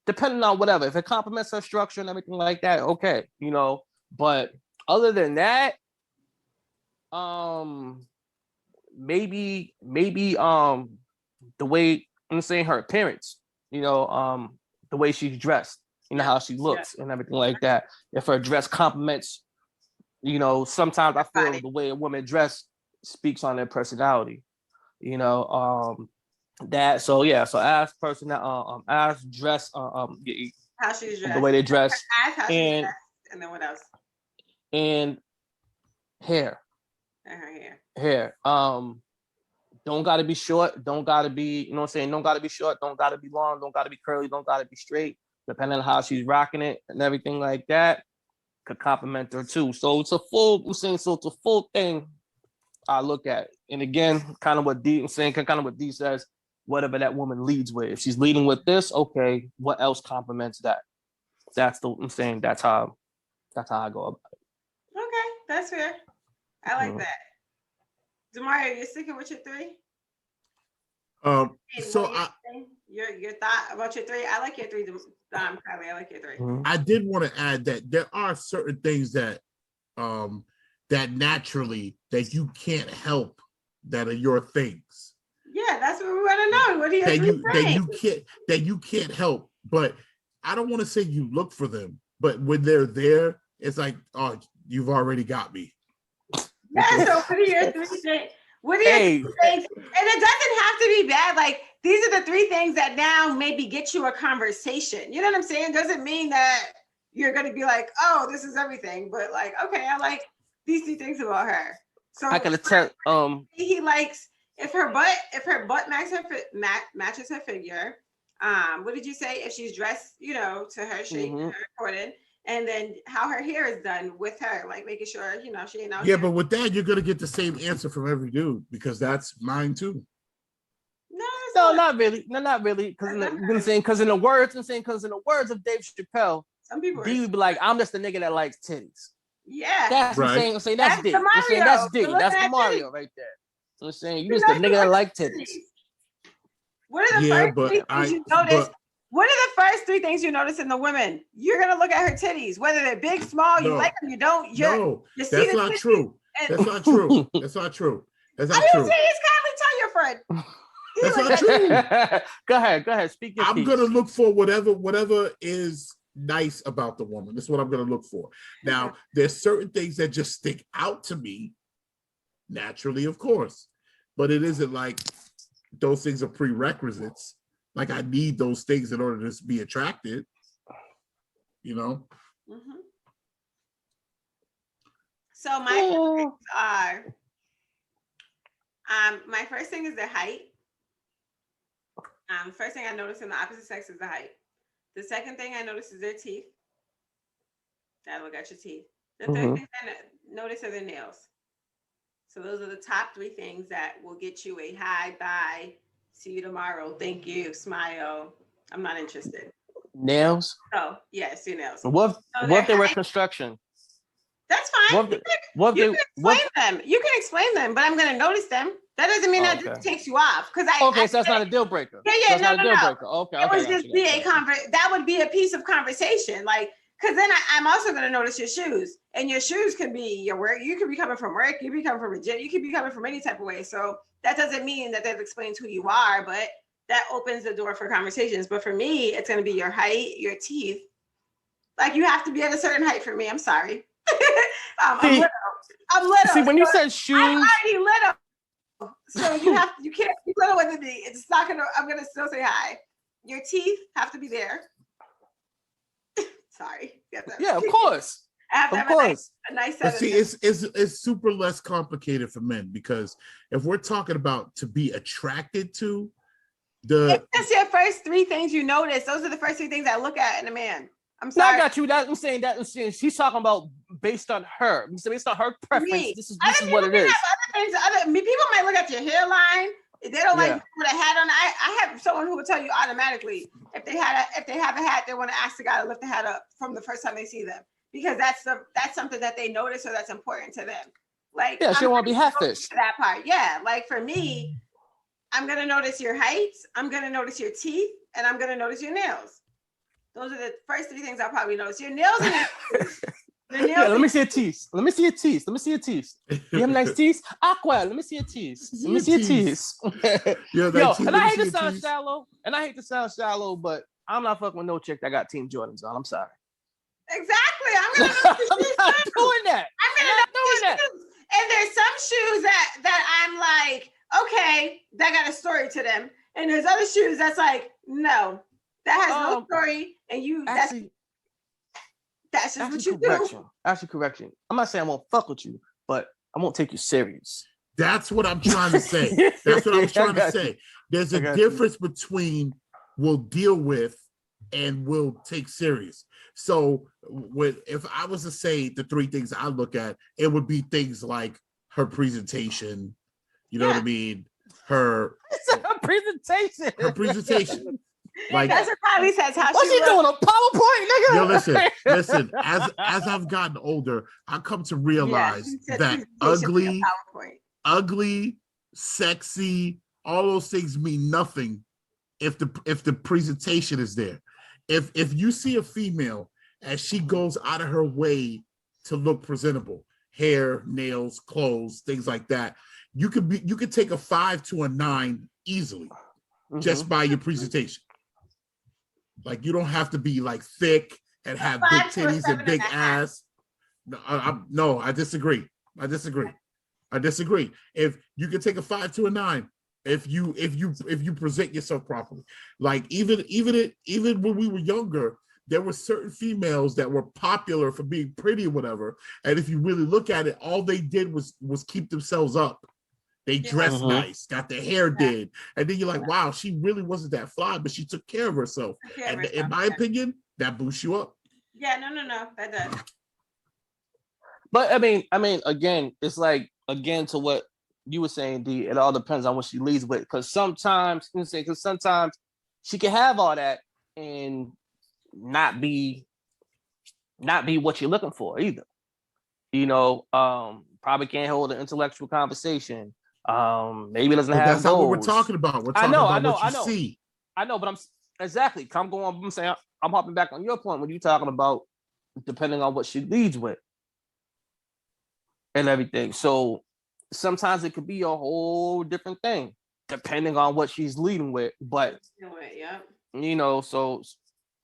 depending on whatever. If it complements her structure and everything like that, okay, But other than that, maybe the way I'm saying her appearance, the way she's dressed, how she looks and everything like that. If her dress complements, sometimes I feel the way a woman dress speaks on their personality, that. So yeah, so ask person that ask dress, how she's dressed, the way they dress, ask how she's dressed, and then what else? And hair. And her hair. Hair. Don't gotta be short. Don't gotta be, don't gotta be short. Don't gotta be long. Don't gotta be curly. Don't gotta be straight. Depending on how she's rocking it and everything like that, could compliment her too. So it's a full thing I look at. And again, kind of what D says, whatever that woman leads with. If she's leading with this, okay, what else complements that? That's how I go about it. Okay, that's fair. I like that. Demario, you're sticking with your 3? So your thought about your 3? I like your 3, Kylie. I like your 3. I did want to add that there are certain things that that naturally that you can't help that are your things. Yeah, that's what we want to know. What are your 3 things? That you can't help. But I don't want to say you look for them, but when they're there, it's like, oh, you've already got me. Yeah, so what are your 3 things? What are your 3 things? And it doesn't have to be bad. Like, these are the 3 things that now maybe get you a conversation. You know what I'm saying? Doesn't mean that you're going to be like, oh, this is everything. But like, okay, I like these 3 things about her. So I gotta tell he likes if her butt matches her figure. What did you say? If she's dressed, to her shape, her according. And then how her hair is done with her, like making sure, you know, she ain't out Yeah, here. but with that, you're gonna get the same answer from every dude because that's mine too. No, not really. No, not really. Because in the words of Dave Chappelle, some people D would be like, I'm just the nigga that likes titties. Yeah. That's what I'm saying. That's D. I'm saying that's D. That's the Mario right there. So I'm saying you just the nigga that like titties. What are the first three things you notice? What are the first three things you notice in the women? You're gonna look at her titties, whether they're big, small, you like them, you don't. That's not true. That's not true. That's not true. That's not true. He's kindly tell your friend. That's not true. Go ahead. Speak your piece. I'm gonna look for whatever is nice about the woman. That's what I'm gonna look for. Now, there's certain things that just stick out to me naturally, of course, but it isn't like those things are prerequisites. Like I need those things in order to be attracted, you know. Mm-hmm. So my things are, my first thing is their height. First thing I notice in the opposite sex is the height. The second thing I notice is their teeth. Gotta look at your teeth. The third thing I notice are their nails. So those are the top three things that will get you a hi, bye, see you tomorrow, thank you, smile. I'm not interested. Nails? Oh, yes, your nails. What if they were construction? That's fine. You can explain them, but I'm going to notice them. That doesn't mean that just takes you off. So that's not a deal breaker. Yeah, no. Okay. It would just be that would be a piece of conversation. Like, because then I'm also going to notice your shoes. And your shoes can be your work. You could be coming from work. You could be coming from a gym. You could be coming from any type of way. So that doesn't mean that explains who you are, but that opens the door for conversations. But for me, it's going to be your height, your teeth. Like, you have to be at a certain height for me. I'm sorry. I'm little. See, when you said shoes, I'm already little. So you can't be little with me. It's not gonna. I'm gonna still say hi. Your teeth have to be there. Sorry. Yeah, of course. I have to have a nice set. But see, it's super less complicated for men because if we're talking about to be attracted to if that's your first three things you notice, those are the first three things I look at in a man. I'm sorry. No, I got you. I'm saying she's talking about based on her. Based on her preference. This is what it is. People might look at your hairline. If they don't like you with a hat on, I have someone who will tell you automatically if they have a hat, they want to ask the guy to lift the hat up from the first time they see them because that's something that they notice or that's important to them. Like, she don't want to be half-fish. That part, yeah. Like for me, I'm gonna notice your height, I'm gonna notice your teeth, and I'm gonna notice your nails. Those are the first three things I'll probably notice. Your nails and your nails. Let me see your teeth. You have nice teeth? Aqua, let me see your teeth. Let me see your teeth. And I hate to sound shallow. But I'm not fucking with no chick that got Team Jordans on. I'm sorry. Exactly. I'm not doing that. I'm not doing that. And there's some shoes that I'm like, okay, that got a story to them. And there's other shoes that's like, no. That has no story, and that's just what you do. Actually, correction. I'm not saying I won't fuck with you, but I won't take you serious. That's what I'm trying to say. That's what I was trying to say. There's a difference between we'll deal with and we'll take serious. So if I was to say the three things I look at, it would be things like her presentation. You know what I mean? Her presentation. Like that's what Kylie says. What's she doing? A PowerPoint, nigga? Yo, listen. As I've gotten older, I come to realize that ugly, sexy, all those things mean nothing if the presentation is there. If you see a female as she goes out of her way to look presentable, hair, nails, clothes, things like that, you could take a 5 to a 9 easily just by your presentation. Like, you don't have to be like thick and have big titties and big ass. No, I disagree. If you can take a 5 to a 9, if you present yourself properly, like even when we were younger, there were certain females that were popular for being pretty or whatever. And if you really look at it, all they did was keep themselves up. They dressed nice, got their hair did. And then you're like, wow, she really wasn't that fly, but she took care of herself. And in my opinion, that boosts you up. Yeah, no, that does. But I mean, again, it's like again to what you were saying, D. It all depends on what she leads with, because sometimes she can have all that and not be what you're looking for either. You know, probably can't hold an intellectual conversation. Maybe doesn't have that's goals. not what we're talking about. We're talking about what you see. I know, but I'm saying I'm hopping back on your point when you're talking about depending on what she leads with and everything. So sometimes it could be a whole different thing depending on what she's leading with. But you know, so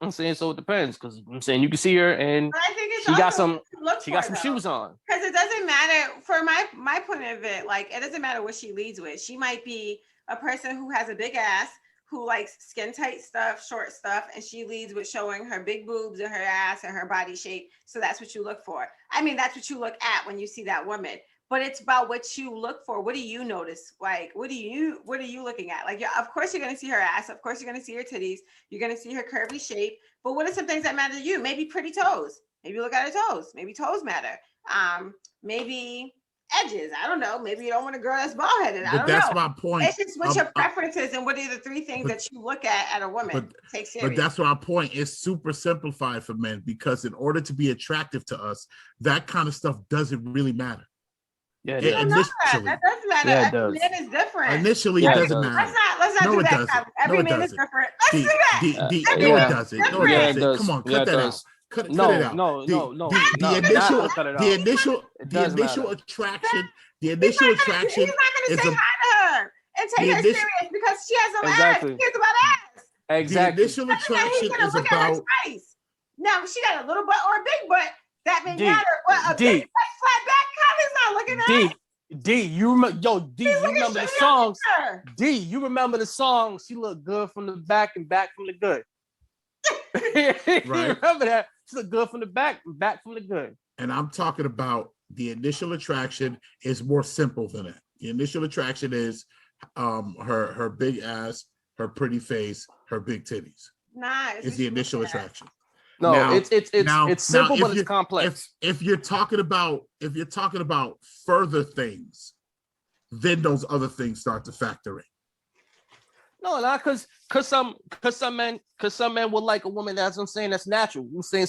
I'm saying so it depends, because I'm saying you can see her and I think it's she got some though. shoes on. Because it doesn't matter for my point of it. Like, it doesn't matter what she leads with. She might be a person who has a big ass, who likes skin tight stuff, short stuff, and she leads with showing her big boobs and her ass and her body shape. So that's what you look for. I mean, that's what you look at when you see that woman. But it's about what you look for. What do you notice? Like, what are you looking at? Like, yeah, of course you're gonna see her ass. Of course you're gonna see her titties. You're gonna see her curvy shape. But what are some things that matter to you? Maybe pretty toes. Maybe look at her toes. Maybe toes matter. Maybe edges. I don't know. Maybe you don't want a girl that's bald headed. I don't know. That's my point. It's just what your preferences and what are the three things that you look at a woman. Take serious. But that's my point. It's super simplified for men, because in order to be attractive to us, that kind of stuff doesn't really matter. Yeah, that does matter. Yeah, Every man is different. Initially, it doesn't matter. Let's not do that. Every man is different. Let's do that. No, it doesn't. No, it doesn't. Come on, cut that out. Cut it out. No. The initial attraction. The initial attraction. He's not going to say hi to her and take her serious because she has no ass. He cares about ass. Exactly. The initial attraction is about. Now, she got a little butt or a big butt. That may matter. What, a big flat back Connie's not looking at. D, you remember the songs. D, you remember the song? She looked good from the back and back from the good. Right. You remember that? She looked good from the back and back from the good. And I'm talking about the initial attraction is more simple than that. The initial attraction is her big ass, her pretty face, her big titties. Nice. Is the initial attraction. No, it's simple, but it's complex. If you're talking about further things, then those other things start to factor in. No, not because some men would like a woman that's natural. I'm saying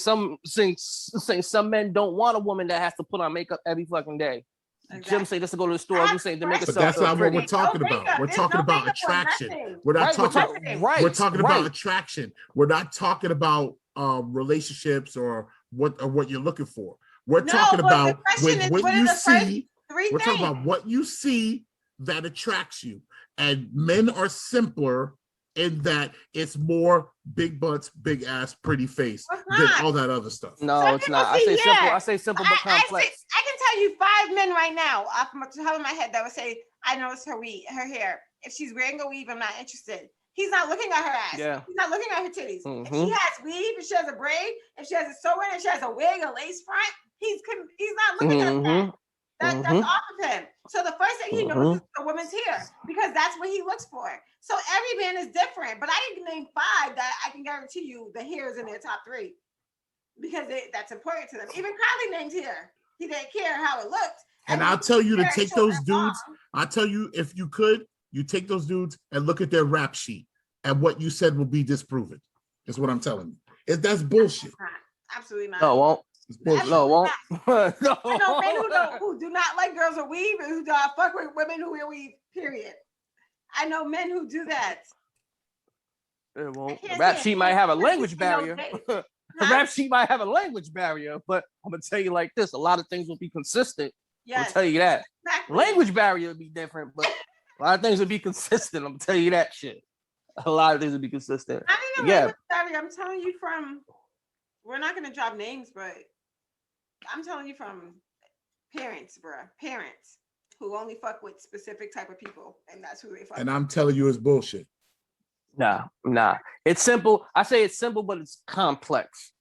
some men don't want a woman that has to put on makeup every fucking day. Exactly. Jim say just to go to the store. I'm saying to make it. But that's not what we're talking about. We're talking about attraction. We're not talking. We're talking about attraction. We're not talking about relationships or what you're looking for. We're talking about what you see. We're talking about what you see that attracts you. And men are simpler in that it's more big butts, big ass, pretty face than all that other stuff. No, it's not. I say simple but complex. I can tell you 5 men right now off the top of my head that would say, I noticed her hair. If she's wearing a weave, I'm not interested. He's not looking at her ass. Yeah. He's not looking at her titties. Mm-hmm. If she has weave, if she has a braid, if she has a sew-in, if she has a wig, a lace front, he's not looking at that. That's off of him. So the first thing he knows is the woman's hair, because that's what he looks for. So every man is different, but I can name 5 that I can guarantee you the hair is in their top 3 because that's important to them. Even Kylie named hair. He didn't care how it looked. And I'll tell you to take those dudes. I'll tell you, if you could, you take those dudes and look at their rap sheet, and what you said will be disproven. Is what I'm telling you. That's bullshit. Absolutely not. No, it won't. No, it won't. No. I know men who do not like girls who weave and who do not fuck with women who wear weave, period. I know men who do that. It won't. The rap sheet might have a language barrier. The rap sheet might have a language barrier, but I'm going to tell you like this. A lot of things will be consistent. Yes. I'll tell you that. Exactly. Language barrier would be different, but a lot of things would be consistent. I'm going to tell you that shit. A lot of things would be consistent. I think language barrier, I'm telling you from, we're not going to drop names, but I'm telling you from parents, bruh. Parents who only fuck with specific type of people, and that's who they fuck with. And I'm telling you it's bullshit. Nah. It's simple. I say it's simple, but it's complex.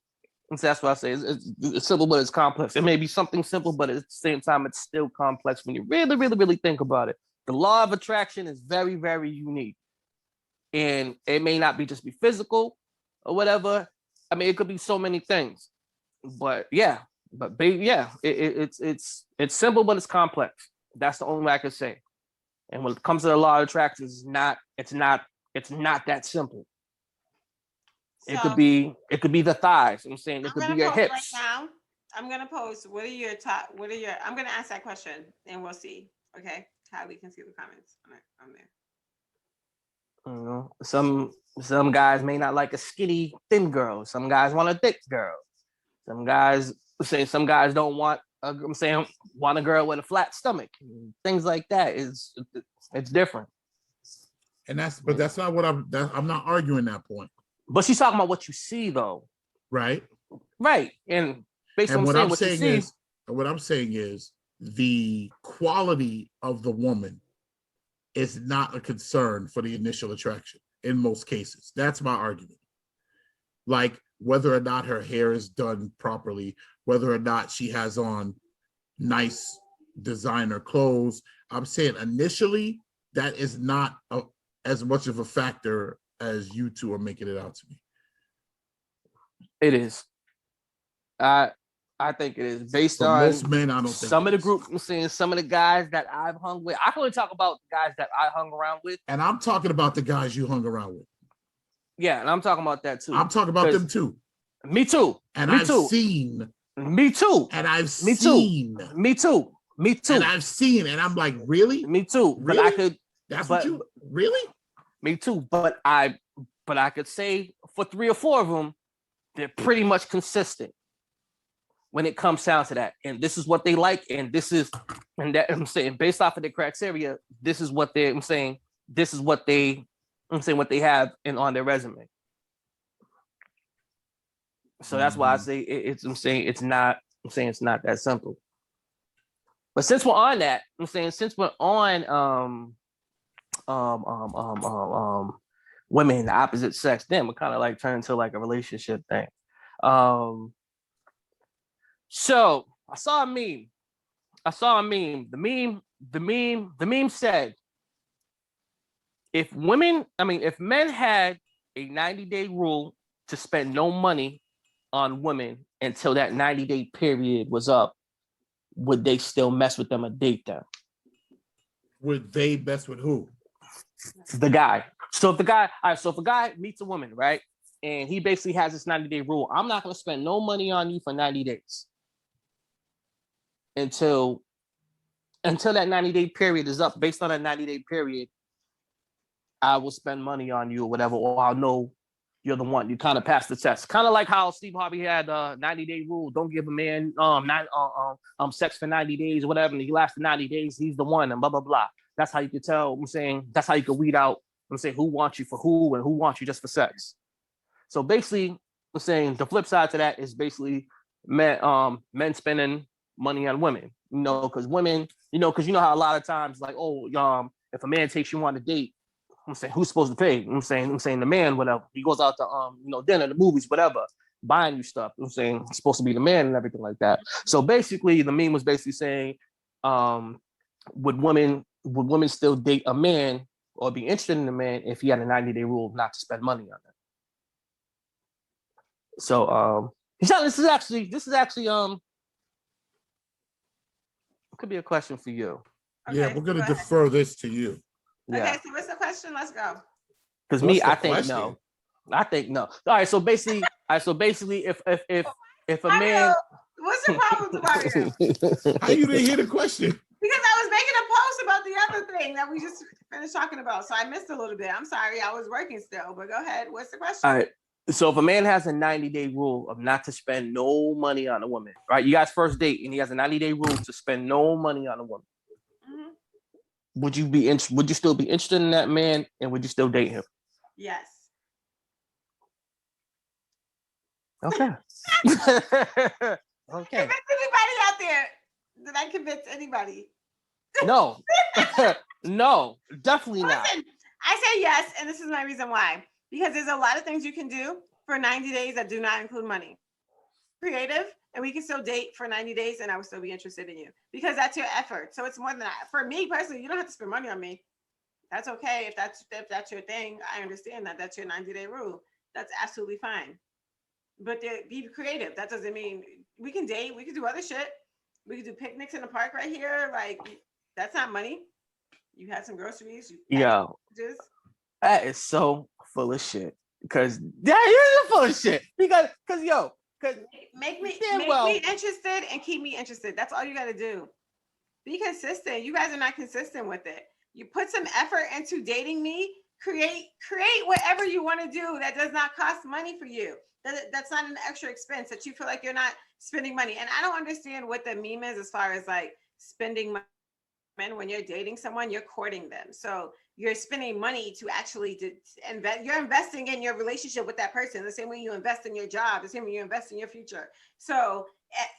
And so that's what I say. It's simple, but it's complex. It may be something simple, but at the same time, it's still complex when you really, really, really think about it. The law of attraction is very, very unique. And it may not be just be physical or whatever. I mean, it could be so many things. But yeah, it's simple, but it's complex. That's the only way I could say. And when it comes to the law of attraction, it's not that simple. So It could be the thighs. I'm saying it could be your hips. Right now, I'm gonna post. I'm gonna ask that question, and we'll see. Okay, how we can see the comments on there. You know, some guys may not like a skinny, thin girl. Some guys want a thick girl. Some guys don't want. Want a girl with a flat stomach. Things like that. It's different. And that's not what I'm not arguing that point. But she's talking about what you see, though. Right. Right. And based on what I'm saying is the quality of the woman is not a concern for the initial attraction in most cases. That's my argument. Like whether or not her hair is done properly, whether or not she has on nice designer clothes. I'm saying initially that is not as much of a factor as you two are making it out to me. It is. I think it is based on most men. I don't think some of the group. I'm saying some of the guys that I've hung with. I can only talk about the guys that I hung around with, and I'm talking about the guys you hung around with. Yeah, and I'm talking about that too. I'm talking about them too. Me too. And I've seen. Me too. And I've seen. Me too. Me too. And I've seen, and I'm like, really? Me too. Really? But I could. That's what you really? Me too. But I could say for 3 or 4 of them, they're pretty much consistent when it comes down to that. And this is what they like, and this is, and that I'm saying, based off of the criteria, this is what they. I'm saying what they have on their resume. So that's why I say it's not that simple. But since we're on that, since we're on women, the opposite sex, then we're kind of like turning to like a relationship thing. So I saw a meme. The meme said, if men had a 90-day rule to spend no money on women until that 90-day period was up, would they still mess with them or date them? Would they mess with who? The guy. So if a guy meets a woman, right, and he basically has this 90-day rule, I'm not going to spend no money on you for 90 days until that 90-day period is up. Based on that 90-day period, I will spend money on you or whatever, or I'll know you're the one. You kind of pass the test. Kind of like how Steve Harvey had a 90-day rule. Don't give a man sex for 90 days or whatever. And he lasted 90 days. He's the one and blah, blah, blah. That's how you could tell. That's how you could weed out, who wants you for who and who wants you just for sex. So basically, the flip side to that is basically men spending money on women, because women, because how a lot of times like, if a man takes you on a date, who's supposed to pay? I'm saying the man, whatever. He goes out to dinner, the movies, whatever, buying you stuff. It's supposed to be the man and everything like that. So basically, the meme was basically saying, would women still date a man or be interested in a man if he had a 90-day rule not to spend money on it? So this is actually could be a question for you. Okay, yeah, we're gonna defer this to you. Okay, yeah. So what's the question? Let's go. Because I think no. I think no. All right, so basically, if a man, what's the problem with Mario? How you didn't hear the question? Because I was making a post about the other thing that we just finished talking about, so I missed a little bit. I'm sorry, I was working still, but go ahead. What's the question? All right. So if a man has a 90-day rule of not to spend no money on a woman, right? You guys first date, and he has a 90-day rule to spend no money on a woman. Mm-hmm. Would you still be interested in that man, and would you still date him? Yes. Okay. Okay. Convince anybody out there? Did I convince anybody? No. No, definitely not. Listen, I say yes, and this is my reason why. Because there's a lot of things you can do for 90 days that do not include money. Creative, and we can still date for 90 days, and I would still be interested in you. Because that's your effort. So it's more than that. For me personally, you don't have to spend money on me. That's okay. If that's your thing, I understand that. That's your 90-day rule. That's absolutely fine. but be creative. That doesn't mean we can date. We can do other shit. We can do picnics in the park right here. Like, that's not money. You had some groceries. That is so full of shit. Because that is full of shit. Because make me interested and keep me interested. That's all you got to do. Be consistent. You guys are not consistent with it. You put some effort into dating me. Create whatever you want to do that does not cost money for you. That's not an extra expense that you feel like you're not spending money. And I don't understand what the meme is as far as like spending money. When you're dating someone, you're courting them. So you're spending money to actually invest. You're investing in your relationship with that person the same way you invest in your job, the same way you invest in your future. So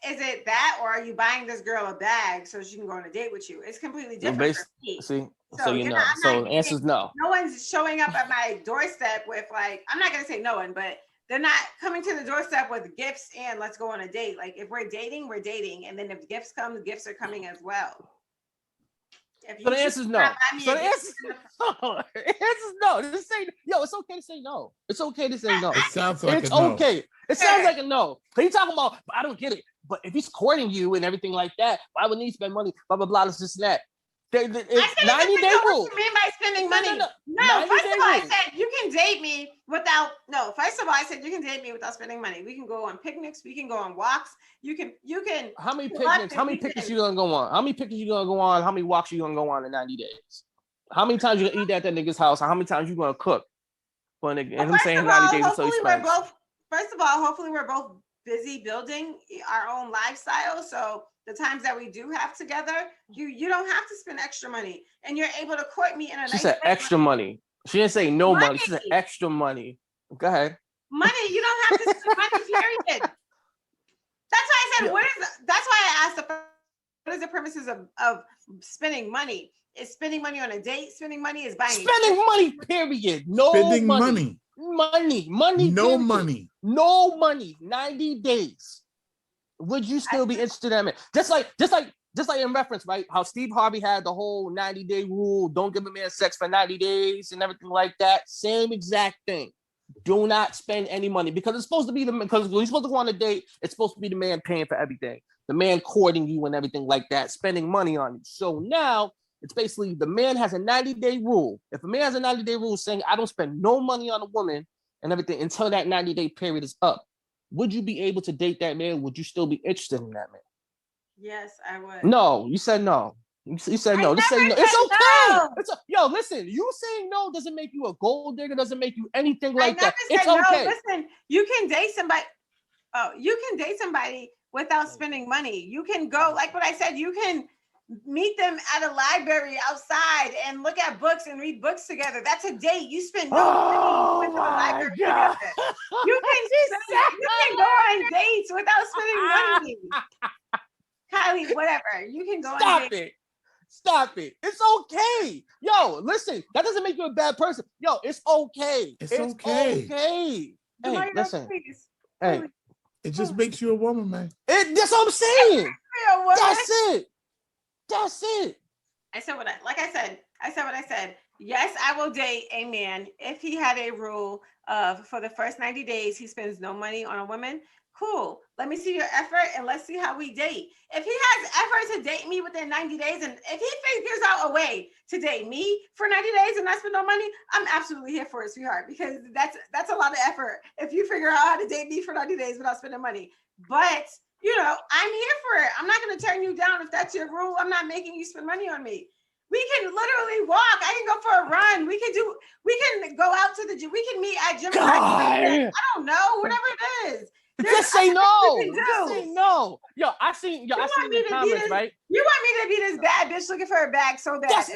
is it that, or are you buying this girl a bag so she can go on a date with you? It's completely different. So the answer is no. No one's showing up at my doorstep with like, I'm not going to say no one, but they're not coming to the doorstep with gifts and let's go on a date. Like if we're dating, we're dating. And then if gifts come, the gifts are coming as well. So the answer is no. So the answer is no. Just say, it's okay to say no. It's okay to say no. It sounds like it's okay. It sounds like a no. So you talking about, I don't get it. But if he's courting you and everything like that, why would he spend money? Blah, blah, blah, this and that. It's 90-day rule. What you mean by spending money? No, first of all, I said you can date me without. No, first of all, I said you can date me without spending money. We can go on picnics. We can go on walks. You can. How many picnics? How many picnics you gonna go on? How many picnics you gonna go on? How many walks you gonna go on in 90 days? How many times you gonna eat at that nigga's house? How many times you gonna cook for a nigga? And him saying 90 days until he spends. First of all, hopefully we're both busy building our own lifestyle. So the times that we do have together, you don't have to spend extra money, and you're able to court me in a nice way. She said extra money. She didn't say no money. She said extra money. Go ahead. Money, you don't have to spend money, period. That's why I said, that's why I asked what is the purposes of spending money? Is spending money on a date? Spending money is buying. Spending money, period. No spending money. Money. No period. Money. No money. 90 days. Would you still be interested in it? Just like in reference, right? How Steve Harvey had the whole 90-day rule, don't give a man sex for 90 days and everything like that. Same exact thing. Do not spend any money because it's supposed to be because when you're supposed to go on a date, it's supposed to be the man paying for everything, the man courting you and everything like that, spending money on you. So now it's basically the man has a 90-day rule. If a man has a 90-day rule saying I don't spend no money on a woman and everything until that 90-day period is up, would you be able to date that man? Would you still be interested in that man? Yes, I would. No, you said no. You said no. Just say no. It's okay. Yo, listen, you saying no doesn't make you a gold digger, doesn't make you anything like that. It's okay. No, listen, you can date somebody. Oh, you can date somebody without spending money. You can go, like what I said, you can meet them at a library outside and look at books and read books together. That's a date. You spend no money with the library together. You can go on dates without spending money. Kylie, whatever. You can go on dates. Stop it. It's okay. Yo, listen, that doesn't make you a bad person. Yo, it's okay. It's okay. Hey, listen. Hey. It just makes you a woman, man. That's what I'm saying. That's it. I said what I said. Yes, I will date a man if he had a rule of for the first 90 days he spends no money on a woman. Cool. Let me see your effort and let's see how we date. If he has effort to date me within 90 days and if he figures out a way to date me for 90 days and not spend no money, I'm absolutely here for it, sweetheart, because that's a lot of effort if you figure out how to date me for 90 days without spending money. But you know, I'm here for it. I'm not going to turn you down if that's your rule. I'm not making you spend money on me. We can literally walk. I can go for a run. We can go out to the gym. We can meet at gym. I don't know, whatever it is. Just say no. Just say no. Yo, I seen the comments, right? You want me to be this bad bitch looking for a bag so bad?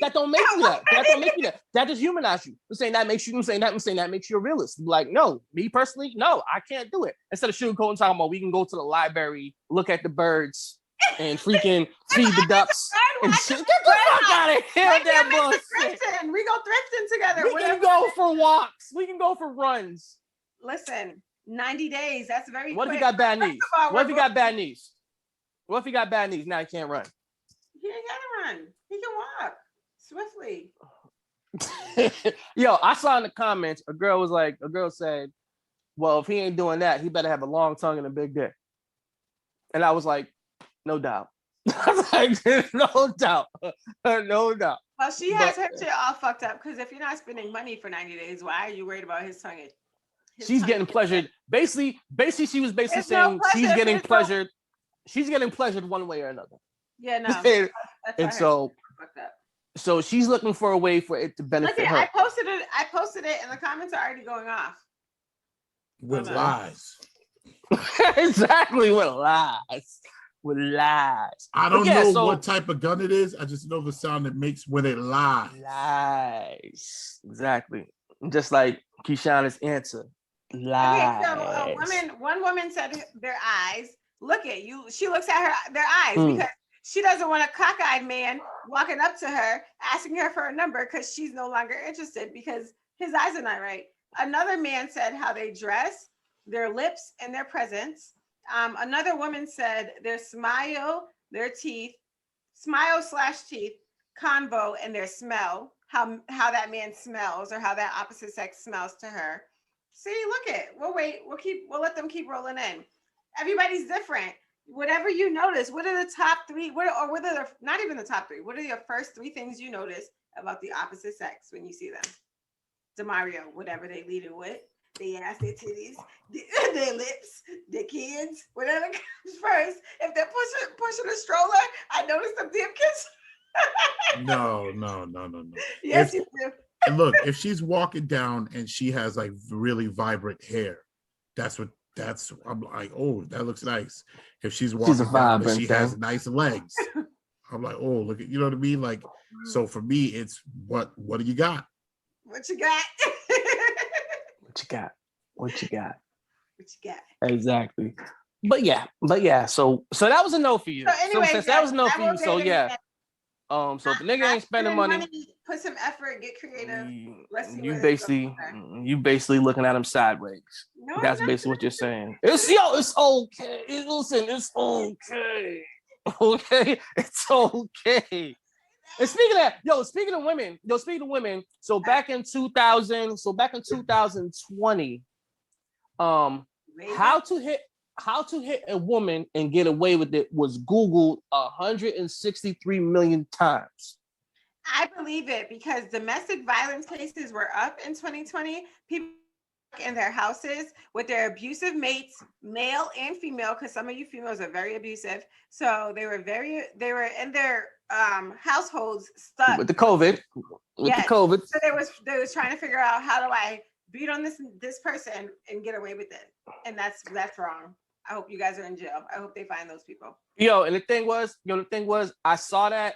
That don't make you that. That don't make you that. That just humanize you. I'm saying that makes you. I'm saying that makes you a realist. Like, no, me personally, no, I can't do it. Instead of sugarcoating, talking about we can go to the library, look at the birds, and freaking feed the ducks. And shit. Get the fuck out of here, that bullshit. We go thrifting together. We can go for walks. We can go for runs. Listen. 90 days. That's very What quick. If he got bad knees? What if he got bad knees? What if he got bad knees? Now he can't run. He ain't gotta run. He can walk swiftly. Yo, I saw in the comments, a girl said, well, if he ain't doing that, he better have a long tongue and a big dick. And I was like, no doubt. I was like, no doubt. No doubt. Well, she has her shit all fucked up because if you're not spending money for 90 days, why are you worried about his tongue? She's getting pleasured. Basically, she was basically saying she's getting pleasured. She's getting pleasured one way or another. Yeah, no. And so she's looking for a way for it to benefit her. I posted it, and the comments are already going off. With lies. Exactly, with lies. With lies. I don't know what type of gun it is. I just know the sound it makes when it lies. Lies. Exactly. Just like Keyshawn's answer. Lies. Okay, so one woman said their eyes. Look at you. She looks at their eyes because she doesn't want a cockeyed man walking up to her, asking her for a number because she's no longer interested because his eyes are not right. Another man said how they dress, their lips, and their presence. Another woman said their smile, their teeth, smile/teeth, convo, and their smell, how that man smells or how that opposite sex smells to her. See, look it. We'll wait. We'll let them keep rolling in. Everybody's different. Whatever you notice, what are the top three? Not even the top three. What are your first three things you notice about the opposite sex when you see them? DeMario, whatever they lead it with. They ass, their titties, their lips, their kids, whatever comes first. If they're pushing a stroller, I notice them damn kids. No. Yes, you do. And look, if she's walking down and she has like really vibrant hair, I'm like, oh, that looks nice. If she's walking down and she has nice legs, I'm like, oh, look at, you know what I mean? Like, so for me, it's what do you got? What you got? What you got? Exactly. But yeah. So that was a no for you. So anyway, since that was a no for you, so yeah. So if the nigga ain't spending money, put some effort, get creative. You basically looking at him sideways. No, that's basically what you're saying. It's okay. Listen, it's okay. Okay, it's okay. And speaking of women, so back in 2020, how to hit a woman and get away with it was Googled 163 million times. I believe it because domestic violence cases were up in 2020. People in their houses with their abusive mates, male and female, because some of you females are very abusive. So they were in their households stuck with the COVID. So they was trying to figure out, how do I beat on this person and get away with it? And that's wrong. I hope you guys are in jail. I hope they find those people. And the thing was, I saw that.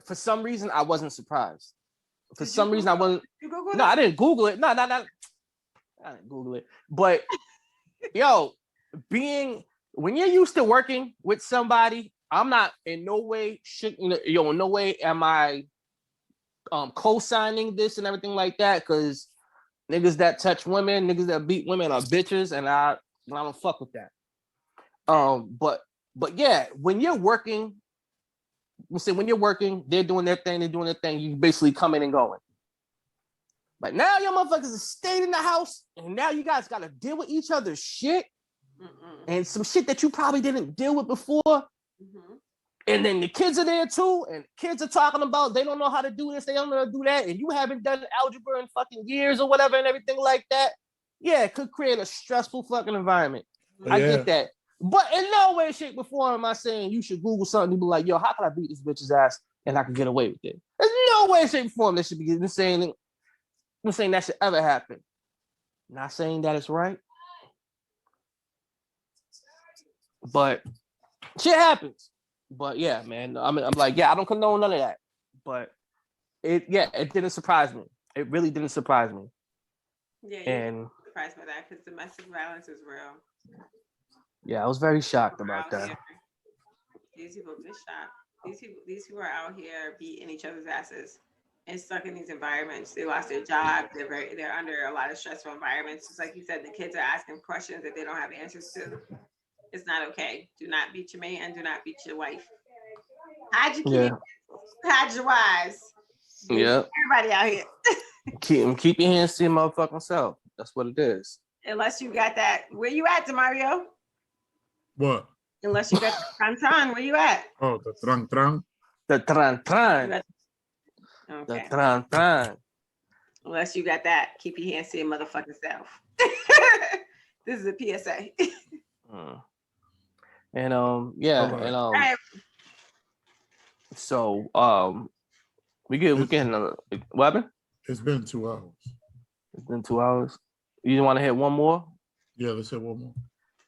For some reason, I wasn't surprised. For some reason, I wasn't. No, I didn't Google it. No. I didn't Google it. But when you're used to working with somebody, I'm not in no way am I co-signing this and everything like that, because niggas that touch women, niggas that beat women are bitches, and I don't fuck with that. But yeah, when you're working, they're doing their thing, you basically coming and going. But now your motherfuckers are staying in the house, and now you guys got to deal with each other's shit and some shit that you probably didn't deal with before. Mm-hmm. And then the kids are there too, and kids are talking about they don't know how to do this, they don't know how to do that, and you haven't done algebra in fucking years or whatever and everything like that. Yeah, it could create a stressful fucking environment. Yeah. I get that. But in no way, shape, or form am I saying you should Google something and be like, yo, how can I beat this bitch's ass and I can get away with it? There's no way, shape, or form that should be saying. I'm saying that should ever happen. Not saying that it's right, but shit happens. But yeah, man, I'm like, yeah, I don't condone none of that. But it didn't surprise me. It really didn't surprise me. Yeah, and surprised by that because domestic violence is real. Yeah, I was very shocked about that. These people get shot. These people are out here beating each other's asses and stuck in these environments. They lost their job. They're under a lot of stressful environments. Just like you said, the kids are asking questions that they don't have answers to. It's not okay. Do not beat your man. Do not beat your wife. Hide your kids. Hide your wives. Yeah. Everybody out here. keep your hands to your motherfucking self. That's what it is. Unless you got that. Where you at, Demario? What? Unless you got the tran, where you at? Oh, the trang. The tran. Okay. The tran. Unless you got that, keep your hands to your motherfucking self. This is a PSA. And yeah, right. and so we get what happened? It's been 2 hours. It's been 2 hours. You want to hit one more? Yeah, let's hit one more.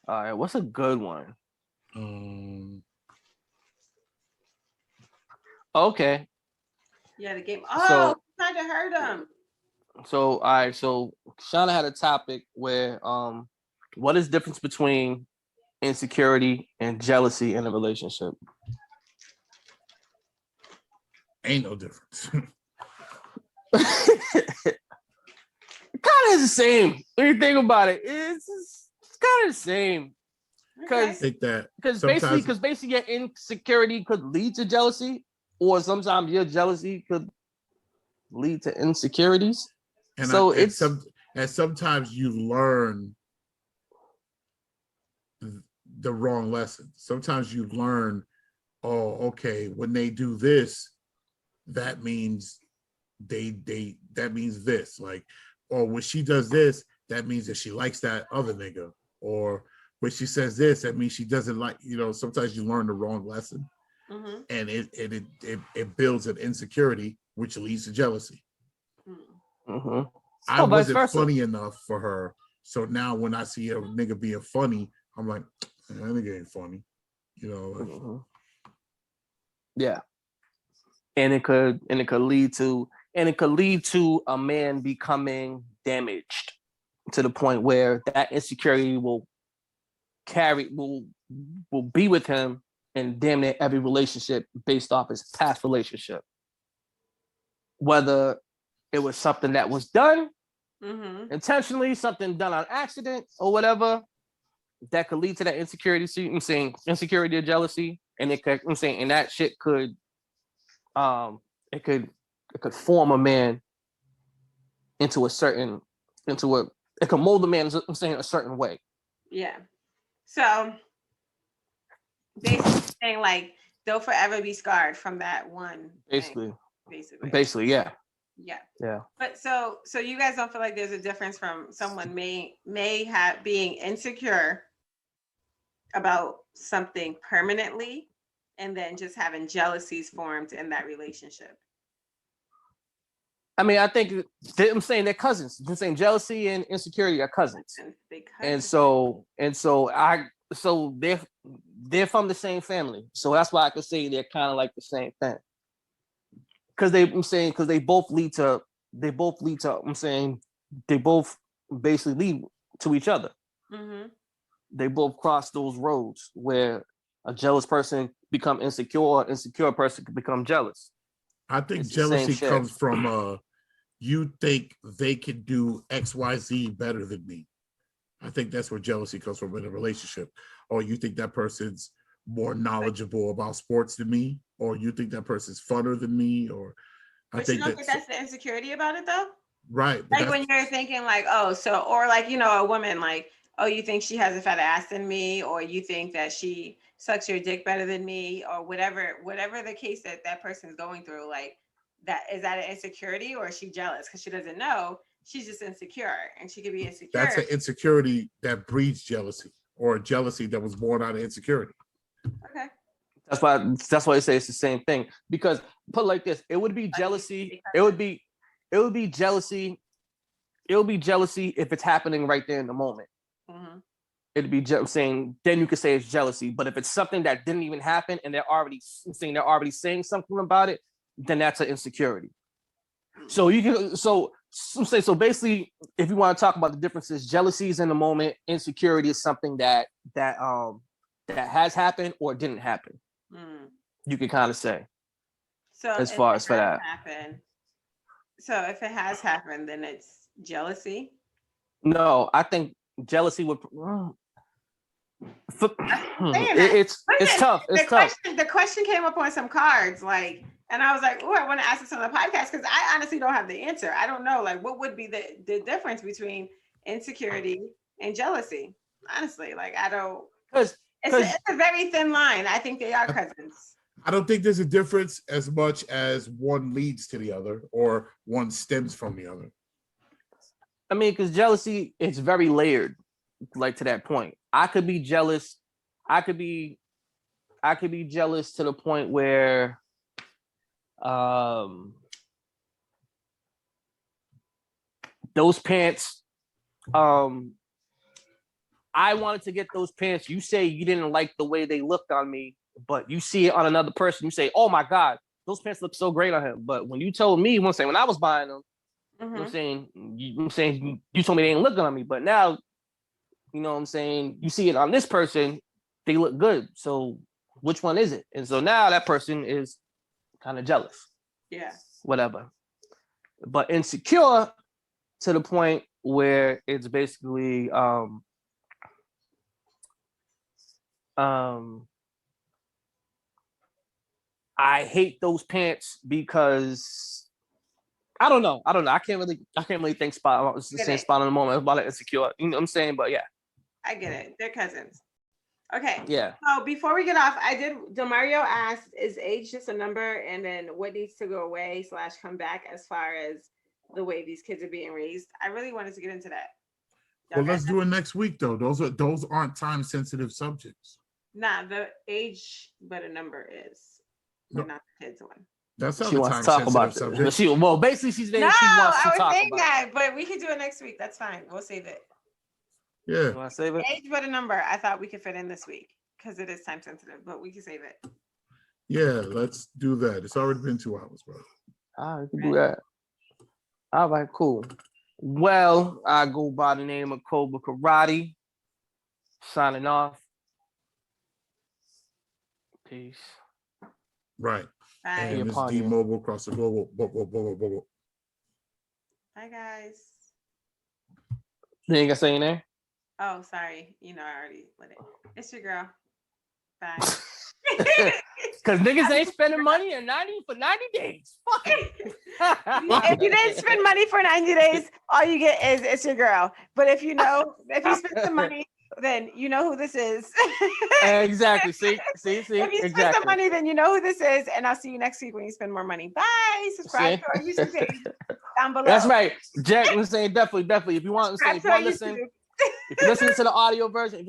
All right, what's a good one? Okay. Yeah, the game. So- I kind of heard him. So all right, so Shauna had a topic where what is the difference between insecurity and jealousy in a relationship? Ain't no difference. Kind of the same. When you think about it, it's kind of the same. I think that Because basically your insecurity could lead to jealousy, or sometimes your jealousy could lead to insecurities. and So sometimes you learn the wrong lesson. Sometimes you learn, oh, okay, when they do this, that means that means this, like, or when she does this, that means that she likes that other nigga, or when she says this, that means she doesn't like, sometimes you learn the wrong lesson, and it builds an insecurity, which leads to jealousy. I wasn't funny enough for her, so now when I see a nigga being funny, I'm like, that nigga ain't funny, Yeah. And it could lead to a man becoming damaged to the point where that insecurity will be with him in damn near every relationship based off his past relationship. Whether it was something that was done intentionally, something done on accident, or whatever, that could lead to that insecurity. See, I'm saying insecurity or jealousy, and and that shit could it could form a man it could mold a man, I'm saying, a certain way. Yeah. So basically saying like they'll forever be scarred from that one thing, basically, yeah. But so you guys don't feel like there's a difference from someone may have being insecure about something permanently and then just having jealousies formed in that relationship? I mean, I think I'm saying they're cousins. I'm saying jealousy and insecurity are cousins. And so they're from the same family. So that's why I could say they're kind of like the same thing. Because they both lead to I'm saying they both basically lead to each other. They both cross those roads where a jealous person become insecure, insecure person can become jealous. I think jealousy comes from you think they can do XYZ better than me. I think that's where jealousy comes from in a relationship. Or you think that person's more knowledgeable about sports than me, or you think that person's funner than me, or But you don't think that's the insecurity about it though? Right. Like when you're thinking like, oh, so, or like, a woman like, oh, you think she has a fatter ass than me, or you think that she sucks your dick better than me, or whatever the case that person's going through, like is that an insecurity, or is she jealous because she doesn't know? She's just insecure, and she could be insecure. That's an insecurity that breeds jealousy, or a jealousy that was born out of insecurity. Okay. That's why I say it's the same thing. Because put it like this, it would be jealousy. It would be jealousy. It would be jealousy if it's happening right there in the moment. It'd be saying, then you could say it's jealousy. But if it's something that didn't even happen and they're already saying something about it, then that's an insecurity. So you can so basically, if you want to talk about the differences, jealousy is in the moment, insecurity is something that has happened or didn't happen. You can kind of say. So as far as for that. So if it has happened, then it's jealousy? No, I think jealousy would it's tough. The question came up on some cards, like, and I was like, oh, I want to ask this on the podcast because I honestly don't have the answer. I don't know, like, what would be the difference between insecurity and jealousy. Honestly, like I don't. Because It's a very thin line. I think they are cousins. I don't think there's a difference as much as one leads to the other or one stems from the other. I mean, because jealousy, it's very layered, like to that point. I could be jealous. I could be jealous to the point where those pants, I wanted to get those pants. You say you didn't like the way they looked on me, but you see it on another person. You say, oh my God, those pants look so great on him. But when you told me, when I was buying them, I'm saying you told me they ain't looking on me, but now, you know what I'm saying, you see it on this person, they look good. So which one is it? And so now that person is kind of jealous. Yeah. Whatever. But insecure to the point where it's basically I hate those pants because I don't know. I can't really think spot on the moment about it insecure. You know what I'm saying? But yeah. I get it. They're cousins. Okay. Yeah. So before we get off, Demario asked, is age just a number? And then what needs to go away / come back as far as the way these kids are being raised? I really wanted to get into that. Well, let's do it next week though. Those aren't time sensitive subjects. Nah, the age but a number is. But not the kids one. That's not she wants to talk about subject. Basically she's saying she wants to talk about that, but we could do it next week. That's fine. We'll save it. Yeah. You want to save it? Age but a number. I thought we could fit in this week because it is time sensitive, but we can save it. Yeah, let's do that. It's already been 2 hours, bro. All right, we can do that. All right, cool. Well, I go by the name of Cobra Karate. Signing off. Peace. Right. Bye. And this D-Mobile across the global. Bye, guys. You ain't gonna say your name? Oh, sorry. You know, I already let it. It's your girl. Bye. Because niggas ain't spending money for 90 days. Fuck it. If you didn't spend money for 90 days, all you get is it's your girl. But if you spend some money, then you know who this is. Exactly. See. If you spend some money, then you know who this is. And I'll see you next week when you spend more money. Bye. Subscribe to our YouTube page down below. That's right. Jack was saying definitely. If you want to listen, if you listen to the audio version,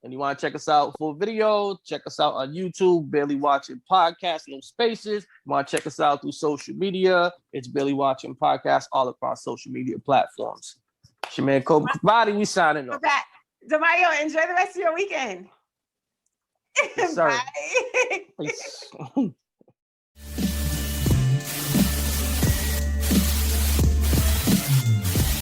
and you want to check us out for video, check us out on YouTube, Barely Watching Podcast, no spaces. You want to check us out through social media, it's Barely Watching Podcast all across social media platforms. It's your man, Cobra Karate, we signing off. Demario, enjoy the rest of your weekend. Yes, sir. Bye. Peace.